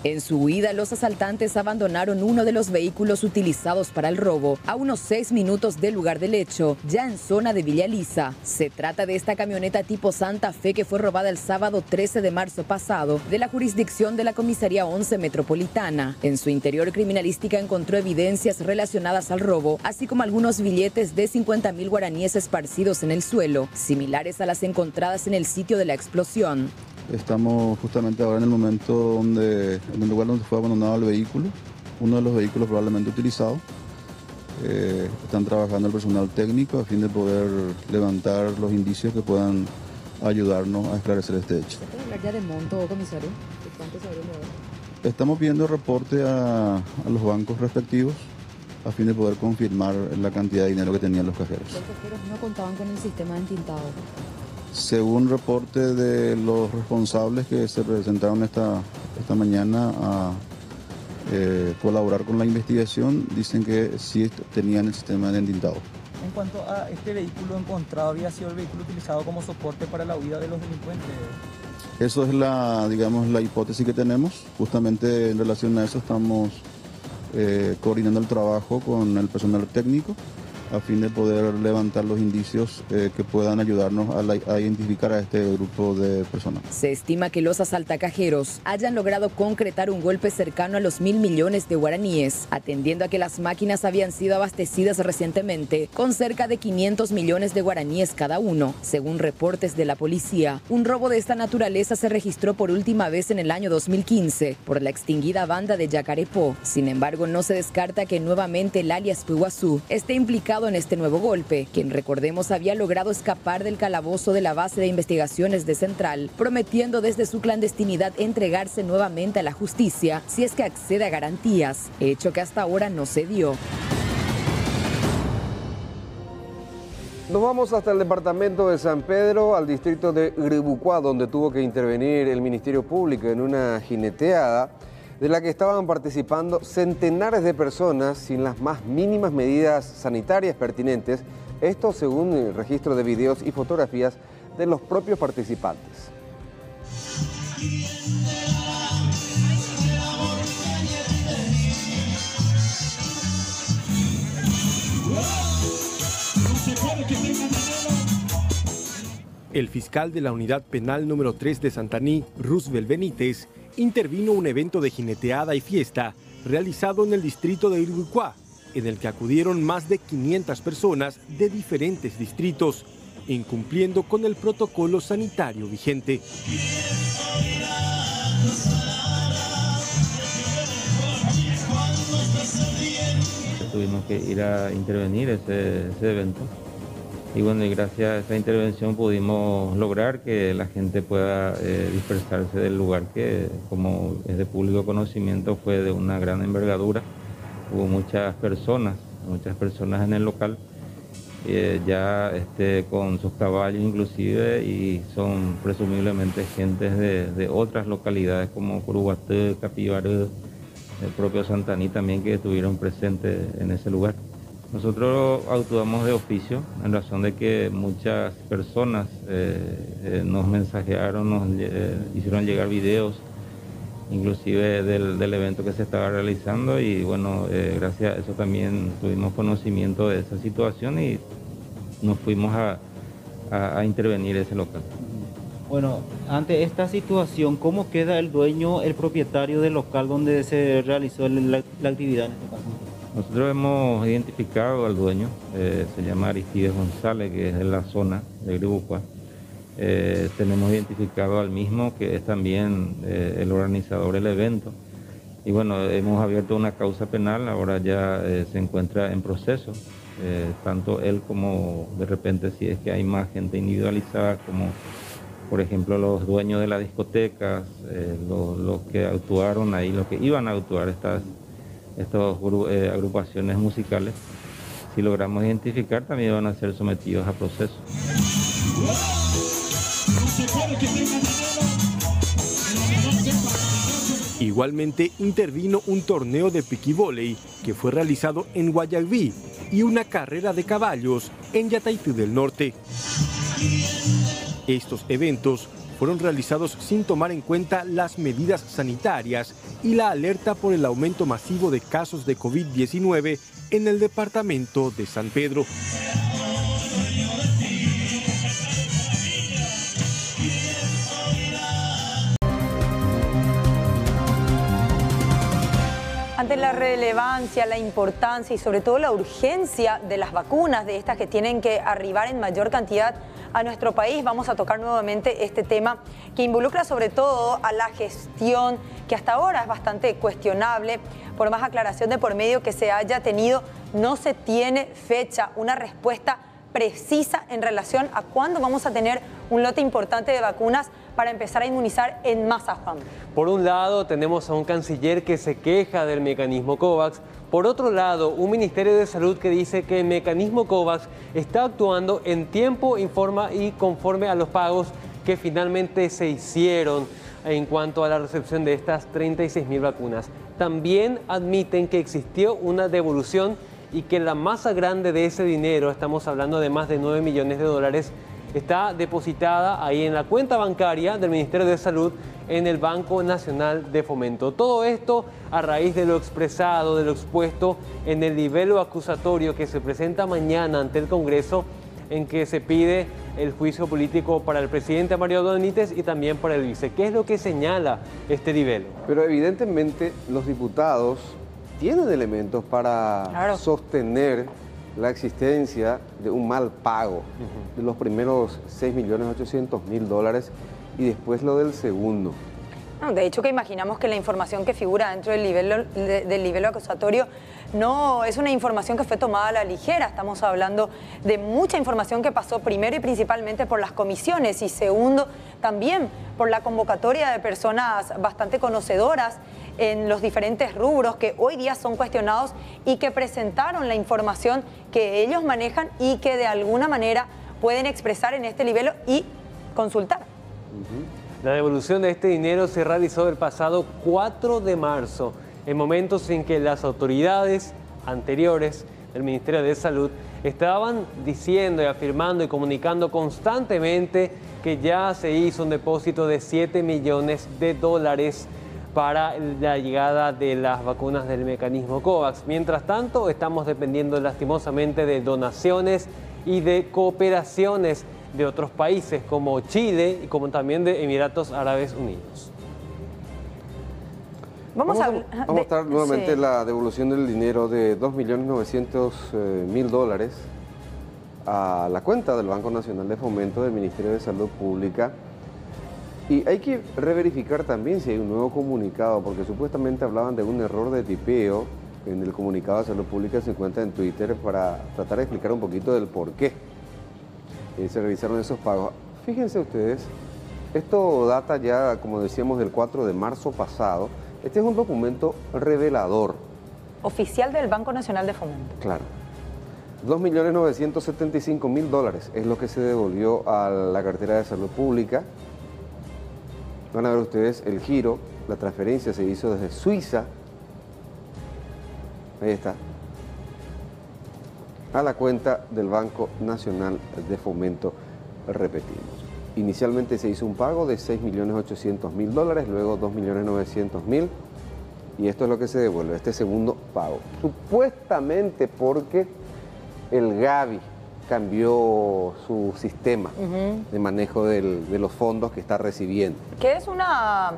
En su huida, los asaltantes abandonaron uno de los vehículos utilizados para el robo a unos 6 minutos del lugar del hecho, ya en zona de Villa Elisa. Se trata de esta camioneta tipo Santa Fe que fue robada el sábado 13 de marzo pasado de la jurisdicción de la Comisaría 11 Metropolitana. En su interior, criminalística encontró evidencias relacionadas al robo, así como algunos billetes de 50.000 guaraníes esparcidos en el suelo, similares a las encontradas en el sitio de la explosión. Estamos justamente ahora en el momento en el lugar donde fue abandonado el vehículo, uno de los vehículos probablemente utilizados. Están trabajando el personal técnico a fin de poder levantar los indicios que puedan ayudarnos a esclarecer este hecho. ¿Se puede hablar ya de monto, comisario? ¿De cuánto sabremos ahora? Estamos pidiendo reporte a los bancos respectivos a fin de poder confirmar la cantidad de dinero que tenían los cajeros. Los cajeros no contaban con el sistema de entintado. Según reporte de los responsables que se presentaron esta mañana a colaborar con la investigación, dicen que sí tenían el sistema de entintado. En cuanto a este vehículo encontrado, ¿había sido el vehículo utilizado como soporte para la huida de los delincuentes? Eso es la hipótesis que tenemos. Justamente en relación a eso estamos coordinando el trabajo con el personal técnico a fin de poder levantar los indicios que puedan ayudarnos a identificar a este grupo de personas. Se estima que los asaltacajeros hayan logrado concretar un golpe cercano a los 1.000 millones de guaraníes, atendiendo a que las máquinas habían sido abastecidas recientemente con cerca de 500 millones de guaraníes cada uno. Según reportes de la policía, un robo de esta naturaleza se registró por última vez en el año 2015 por la extinguida banda de Yacarepó. Sin embargo, no se descarta que nuevamente el alias Puiguazú esté implicado en este nuevo golpe, quien, recordemos, había logrado escapar del calabozo de la base de investigaciones de Central, prometiendo desde su clandestinidad entregarse nuevamente a la justicia si es que accede a garantías, hecho que hasta ahora no se dio. Nos vamos hasta el departamento de San Pedro, al distrito de Gribucuá, donde tuvo que intervenir el Ministerio Público en una jineteada de la que estaban participando centenares de personas sin las más mínimas medidas sanitarias pertinentes, esto según el registro de videos y fotografías de los propios participantes. El fiscal de la Unidad Penal número 3 de Santaní, Roosevelt Benítez, intervino un evento de jineteada y fiesta realizado en el distrito de Gribucuá, en el que acudieron más de 500 personas de diferentes distritos, incumpliendo con el protocolo sanitario vigente. Tuvimos que ir a intervenir ese evento. Y bueno, y gracias a esa intervención pudimos lograr que la gente pueda dispersarse del lugar que, como es de público conocimiento, fue de una gran envergadura. Hubo muchas personas en el local, ya con sus caballos inclusive, y son presumiblemente gentes de otras localidades como Curuguató, Capibaró, el propio Santaní también, que estuvieron presentes en ese lugar. Nosotros actuamos de oficio en razón de que muchas personas nos mensajearon, nos hicieron llegar videos, inclusive del evento que se estaba realizando, y bueno, gracias a eso también tuvimos conocimiento de esa situación y nos fuimos a intervenir ese local. Bueno, ante esta situación, ¿cómo queda el dueño, el propietario del local donde se realizó la actividad en este caso? Nosotros hemos identificado al dueño, se llama Aristides González, que es de la zona de Gribucua. Tenemos identificado al mismo, que es también el organizador del evento. Y bueno, hemos abierto una causa penal, ahora ya se encuentra en proceso. Tanto él como de repente si es que hay más gente individualizada, como por ejemplo los dueños de las discotecas, los que actuaron ahí, los que iban a actuar estas agrupaciones musicales, si logramos identificar también van a ser sometidos a proceso. Igualmente intervino un torneo de piquivóley que fue realizado en Guayaquil y una carrera de caballos en Yataití del Norte. Estos eventos fueron realizados sin tomar en cuenta las medidas sanitarias y la alerta por el aumento masivo de casos de COVID-19 en el departamento de San Pedro. Ante la relevancia, la importancia y sobre todo la urgencia de las vacunas, de estas que tienen que arribar en mayor cantidad a nuestro país, vamos a tocar nuevamente este tema que involucra sobre todo a la gestión, que hasta ahora es bastante cuestionable. Por más aclaración de por medio que se haya tenido, no se tiene fecha, una respuesta precisa en relación a cuándo vamos a tener un lote importante de vacunas para empezar a inmunizar en masa, Juan. Por un lado, tenemos a un canciller que se queja del mecanismo COVAX. Por otro lado, un Ministerio de Salud que dice que el mecanismo COVAX está actuando en tiempo, informa y conforme a los pagos que finalmente se hicieron en cuanto a la recepción de estas 36.000 vacunas. También admiten que existió una devolución y que la masa grande de ese dinero, estamos hablando de más de 9 millones de dólares, está depositada ahí en la cuenta bancaria del Ministerio de Salud en el Banco Nacional de Fomento. Todo esto a raíz de lo expresado, de lo expuesto en el libelo acusatorio que se presenta mañana ante el Congreso, en que se pide el juicio político para el presidente Mario Benítez y también para el vice. ¿Qué es lo que señala este libelo? Pero evidentemente los diputados tienen elementos para sostener la existencia de un mal pago de los primeros 6.800.000 dólares y después lo del segundo. De hecho, que imaginamos que la información que figura dentro del libelo acusatorio no es una información que fue tomada a la ligera. Estamos hablando de mucha información que pasó primero y principalmente por las comisiones y segundo también por la convocatoria de personas bastante conocedoras en los diferentes rubros que hoy día son cuestionados y que presentaron la información que ellos manejan y que de alguna manera pueden expresar en este libelo y consultar. La devolución de este dinero se realizó el pasado 4 de marzo, en momentos en que las autoridades anteriores del Ministerio de Salud estaban diciendo y afirmando y comunicando constantemente que ya se hizo un depósito de 7 millones de dólares para la llegada de las vacunas del mecanismo COVAX. Mientras tanto, estamos dependiendo lastimosamente de donaciones y de cooperaciones de otros países como Chile y como también de Emiratos Árabes Unidos. Vamos a mostrar nuevamente la devolución del dinero de 2.900.000 dólares a la cuenta del Banco Nacional de Fomento del Ministerio de Salud Pública. Y hay que reverificar también si hay un nuevo comunicado, porque supuestamente hablaban de un error de tipeo en el comunicado de Salud Pública. Se encuentra en Twitter para tratar de explicar un poquito del por qué se realizaron esos pagos. Fíjense ustedes, esto data ya, como decíamos, del 4 de marzo pasado. Este es un documento revelador. Oficial del Banco Nacional de Fomento. Claro. 2.975.000 dólares es lo que se devolvió a la cartera de Salud Pública. Van a ver ustedes el giro, la transferencia se hizo desde Suiza. Ahí está. a la cuenta del Banco Nacional de Fomento, repetimos. Inicialmente se hizo un pago de $6.800.000, luego $2.900.000, y esto es lo que se devuelve, este segundo pago. Supuestamente porque el Gavi cambió su sistema de manejo de los fondos que está recibiendo. Que es una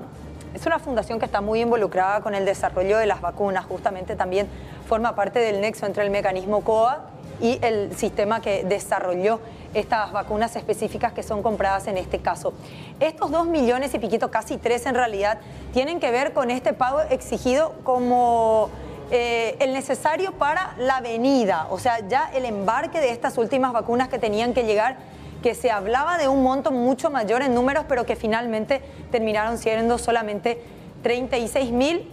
fundación que está muy involucrada con el desarrollo de las vacunas, justamente también forma parte del nexo entre el mecanismo COVAX y el sistema que desarrolló estas vacunas específicas que son compradas en este caso. Estos 2 millones y piquito, casi 3 en realidad, tienen que ver con este pago exigido como el necesario para la venida, o sea, ya el embarque de estas últimas vacunas que tenían que llegar, que se hablaba de un monto mucho mayor en números, pero que finalmente terminaron siendo solamente 36.000.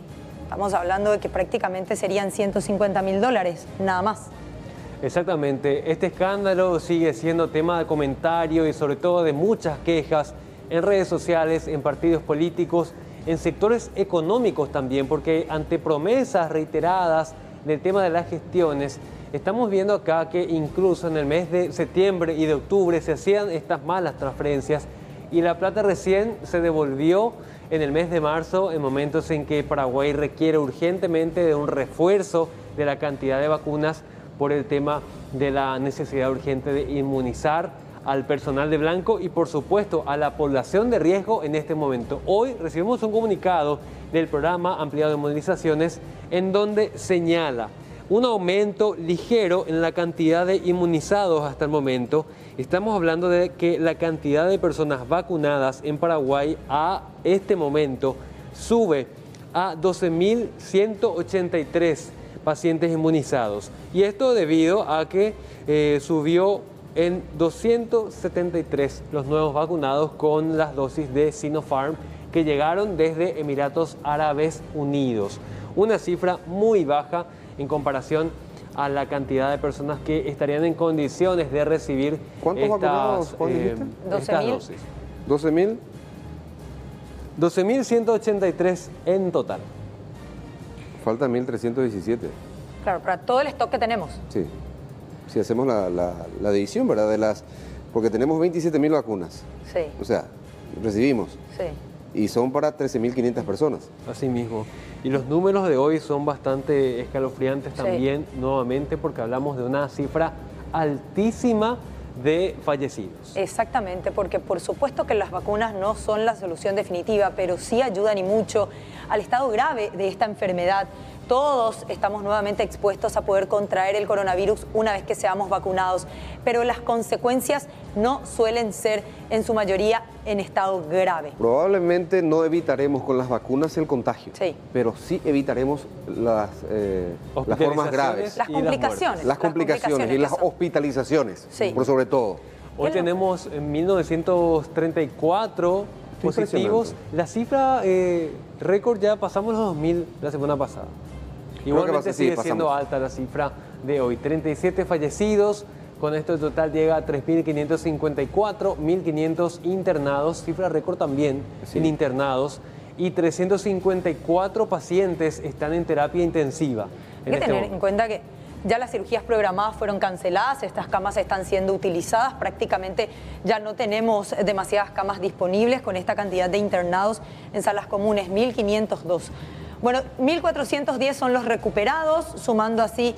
Estamos hablando de que prácticamente serían $150.000, nada más. Exactamente. Este escándalo sigue siendo tema de comentario y sobre todo de muchas quejas en redes sociales, en partidos políticos, en sectores económicos también, porque ante promesas reiteradas del tema de las gestiones, estamos viendo acá que incluso en el mes de septiembre y de octubre se hacían estas malas transferencias y la plata recién se devolvió en el mes de marzo, en momentos en que Paraguay requiere urgentemente de un refuerzo de la cantidad de vacunas por el tema de la necesidad urgente de inmunizar al personal de blanco y por supuesto a la población de riesgo en este momento. Hoy recibimos un comunicado del programa ampliado de inmunizaciones en donde señala un aumento ligero en la cantidad de inmunizados hasta el momento. Estamos hablando de que la cantidad de personas vacunadas en Paraguay a este momento sube a 12.183 pacientes inmunizados. Y esto debido a que subió en 273 los nuevos vacunados con las dosis de Sinopharm que llegaron desde Emiratos Árabes Unidos. Una cifra muy baja en comparación a la cantidad de personas que estarían en condiciones de recibir estas dosis. 12.000. 12.183 en total. Faltan 1.317. Claro, para todo el stock que tenemos. Sí. Si hacemos la división, ¿verdad? Porque tenemos 27.000 vacunas. Sí. O sea, recibimos. Sí. Y son para 13.500 personas. Así mismo. Y los números de hoy son bastante escalofriantes también, nuevamente, porque hablamos de una cifra altísima de fallecidos. Exactamente, porque por supuesto que las vacunas no son la solución definitiva, pero sí ayudan y mucho al estado grave de esta enfermedad. Todos estamos nuevamente expuestos a poder contraer el coronavirus una vez que seamos vacunados, pero las consecuencias no suelen ser en su mayoría en estado grave. Probablemente no evitaremos con las vacunas el contagio, pero sí evitaremos las formas graves. Las complicaciones. Las complicaciones y las hospitalizaciones, por sobre todo. Hoy tenemos 1.934 positivos. La cifra récord ya pasamos los 2.000 la semana pasada. Igualmente sigue siendo alta la cifra de hoy. 37 fallecidos. Con esto el total llega a 3.554, 1.500 internados, cifra récord también en internados, y 354 pacientes están en terapia intensiva. Hay que tener en cuenta que ya las cirugías programadas fueron canceladas, estas camas están siendo utilizadas, prácticamente ya no tenemos demasiadas camas disponibles con esta cantidad de internados en salas comunes, 1.502. Bueno, 1.410 son los recuperados, sumando así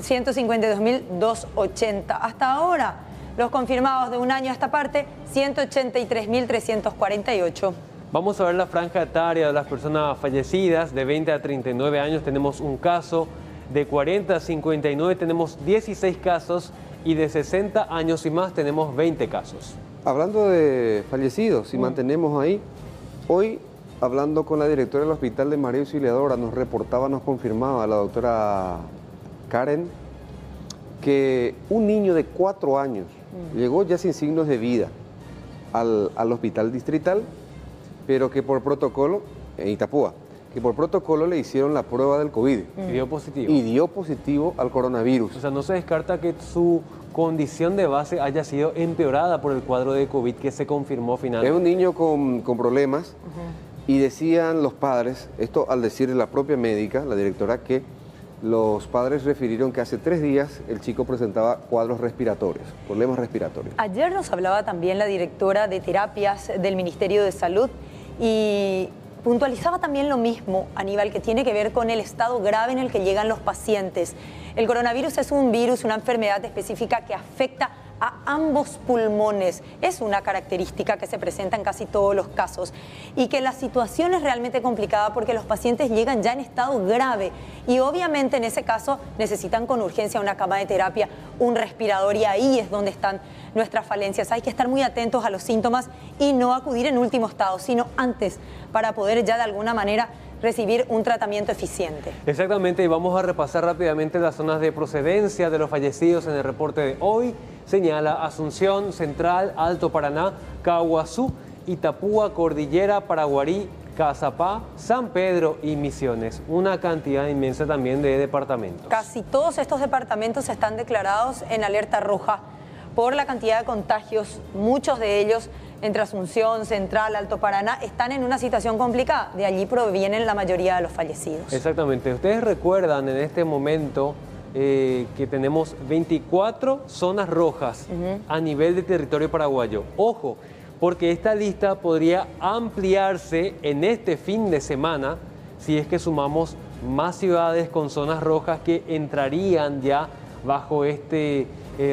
152.280. Hasta ahora, los confirmados de un año a esta parte, 183.348. Vamos a ver la franja etaria de las personas fallecidas. De 20 a 39 años tenemos un caso, de 40 a 59 tenemos 16 casos y de 60 años y más tenemos 20 casos. Hablando de fallecidos, si mantenemos ahí, hoy hablando con la directora del Hospital de María Auxiliadora, nos reportaba, nos confirmaba la doctora Karen, que un niño de 4 años llegó ya sin signos de vida al hospital distrital, pero que por protocolo, en Itapúa, que por protocolo le hicieron la prueba del COVID. Y dio positivo. Y dio positivo al coronavirus. O sea, no se descarta que su condición de base haya sido empeorada por el cuadro de COVID que se confirmó finalmente. Es un niño con problemas. Y decían los padres, esto al decir la propia médica, la directora, que Los padres refirieron que hace 3 días el chico presentaba cuadros respiratorios, problemas respiratorios. Ayer nos hablaba también la directora de terapias del Ministerio de Salud y puntualizaba también lo mismo, Aníbal, que tiene que ver con el estado grave en el que llegan los pacientes. El coronavirus es un virus, una enfermedad específica que afecta a ambos pulmones. Es una característica que se presenta en casi todos los casos y que la situación es realmente complicada porque los pacientes llegan ya en estado grave y obviamente en ese caso necesitan con urgencia una cama de terapia, un respirador, y ahí es donde están nuestras falencias. Hay que estar muy atentos a los síntomas y no acudir en último estado, sino antes, para poder ya de alguna manera recibir un tratamiento eficiente. Exactamente, y vamos a repasar rápidamente las zonas de procedencia de los fallecidos en el reporte de hoy. Señala Asunción, Central, Alto Paraná, Caguazú, Itapúa, Cordillera, Paraguarí, Cazapá, San Pedro y Misiones. Una cantidad inmensa también de departamentos. Casi todos estos departamentos están declarados en alerta roja por la cantidad de contagios. Muchos de ellos entre Asunción, Central, Alto Paraná están en una situación complicada. De allí provienen la mayoría de los fallecidos. Exactamente. Ustedes recuerdan en este momento que tenemos 24 zonas rojas a nivel de territorio paraguayo. Ojo, porque esta lista podría ampliarse en este fin de semana si es que sumamos más ciudades con zonas rojas que entrarían ya bajo este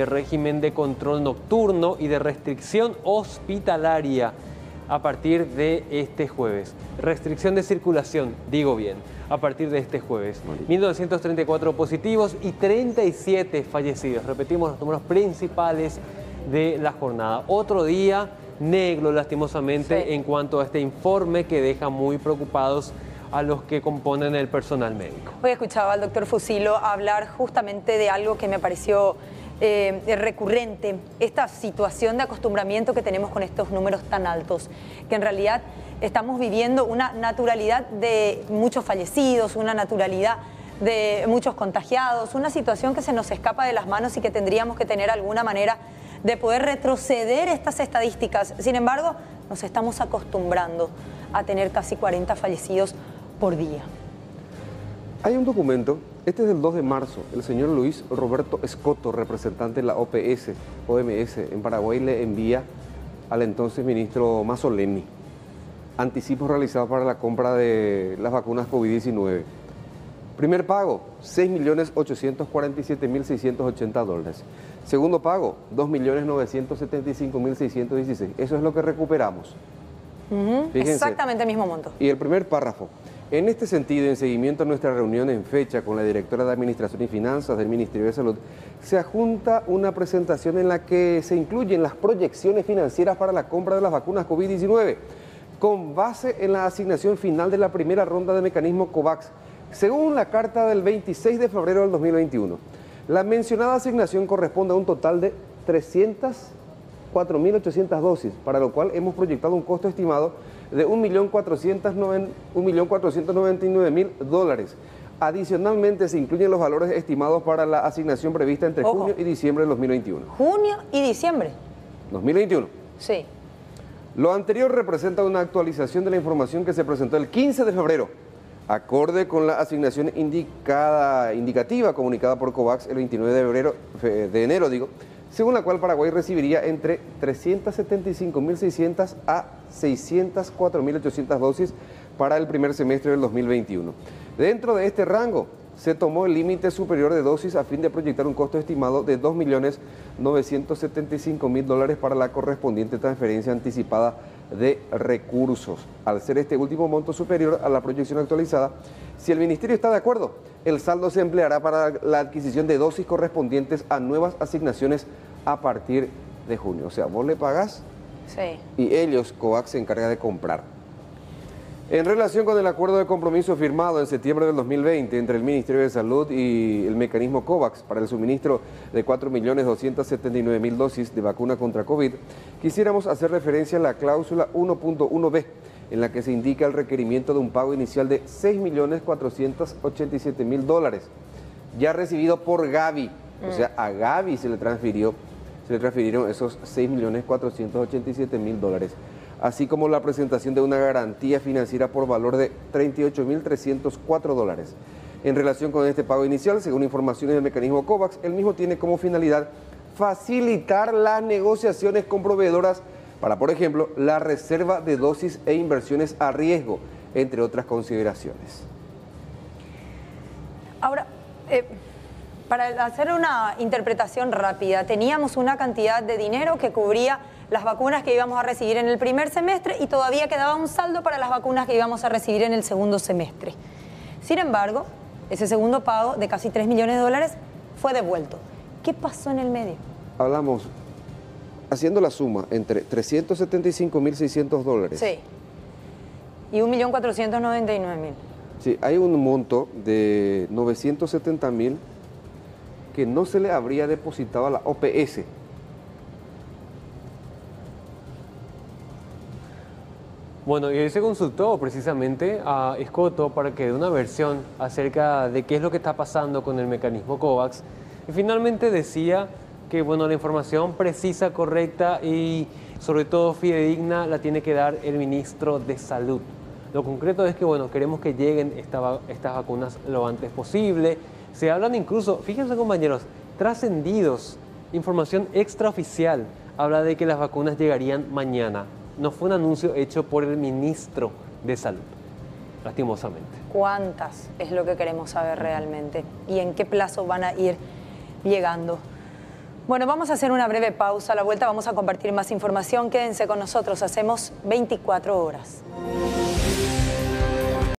régimen de control nocturno y de restricción hospitalaria a partir de este jueves. Restricción de circulación, digo bien, a partir de este jueves. 1.934 positivos y 37 fallecidos. Repetimos los números principales de la jornada. Otro día negro, lastimosamente, en cuanto a este informe que deja muy preocupados a los que componen el personal médico. Hoy escuchaba al doctor Fusilo hablar justamente de algo que me pareció recurrente, esta situación de acostumbramiento que tenemos con estos números tan altos, que en realidad estamos viviendo una naturalidad de muchos fallecidos, una naturalidad de muchos contagiados, una situación que se nos escapa de las manos y que tendríamos que tener alguna manera de poder retroceder estas estadísticas. Sin embargo, nos estamos acostumbrando a tener casi 40 fallecidos por día. Hay un documento, este es del 2 de marzo, el señor Luis Roberto Escoto, representante de la OMS en Paraguay, le envía al entonces ministro Mazzoleni anticipos realizados para la compra de las vacunas COVID-19. Primer pago, $6.847.680. Segundo pago, $2.975.616. Eso es lo que recuperamos. Exactamente el mismo monto. Y el primer párrafo. En este sentido, en seguimiento a nuestra reunión en fecha con la directora de Administración y Finanzas del Ministerio de Salud, se adjunta una presentación en la que se incluyen las proyecciones financieras para la compra de las vacunas COVID-19, con base en la asignación final de la primera ronda de mecanismo COVAX, según la carta del 26 de febrero del 2021. La mencionada asignación corresponde a un total de 304.800 dosis, para lo cual hemos proyectado un costo estimado de $1.499.000. Adicionalmente, se incluyen los valores estimados para la asignación prevista entre junio y diciembre de 2021. ¿Junio y diciembre? 2021. Sí. Lo anterior representa una actualización de la información que se presentó el 15 de febrero, acorde con la asignación indicativa comunicada por COVAX el 29 de enero, según la cual Paraguay recibiría entre 375.600 a 604.800 dosis para el primer semestre del 2021. Dentro de este rango se tomó el límite superior de dosis a fin de proyectar un costo estimado de $2.975.000 para la correspondiente transferencia anticipada de recursos. Al ser este último monto superior a la proyección actualizada, si el Ministerio está de acuerdo, el saldo se empleará para la adquisición de dosis correspondientes a nuevas asignaciones a partir de junio. O sea, vos le pagás y ellos, COVAX, se encarga de comprar. En relación con el acuerdo de compromiso firmado en septiembre del 2020 entre el Ministerio de Salud y el mecanismo COVAX para el suministro de 4.279.000 dosis de vacuna contra COVID, quisiéramos hacer referencia a la cláusula 1.1b, en la que se indica el requerimiento de un pago inicial de $6.487.000, ya recibido por Gavi. O sea, a Gavi se le transfirieron esos $6.487.000, así como la presentación de una garantía financiera por valor de $38.304. En relación con este pago inicial, según informaciones del mecanismo COVAX, el mismo tiene como finalidad facilitar las negociaciones con proveedoras para, por ejemplo, la reserva de dosis e inversiones a riesgo, entre otras consideraciones. Ahora, para hacer una interpretación rápida, teníamos una cantidad de dinero que cubría las vacunas que íbamos a recibir en el primer semestre y todavía quedaba un saldo para las vacunas que íbamos a recibir en el segundo semestre. Sin embargo, ese segundo pago de casi 3 millones de dólares fue devuelto. ¿Qué pasó en el medio? Hablamos, haciendo la suma, entre 375.600 dólares. Sí. Y 1.499.000. Sí, hay un monto de 970.000 que no se le habría depositado a la OPS. Bueno, y hoy se consultó precisamente a Escoto para que dé una versión acerca de qué es lo que está pasando con el mecanismo COVAX. Y finalmente decía que, bueno, la información precisa, correcta y sobre todo fidedigna la tiene que dar el ministro de Salud. Lo concreto es que, bueno, queremos que lleguen estas vacunas lo antes posible. Se hablan incluso, fíjense compañeros, trascendidos, información extraoficial, habla de que las vacunas llegarían mañana. No fue un anuncio hecho por el ministro de Salud, lastimosamente. ¿Cuántas es lo que queremos saber realmente? ¿Y en qué plazo van a ir llegando? Bueno, vamos a hacer una breve pausa. A la vuelta vamos a compartir más información. Quédense con nosotros. Hacemos 24 horas.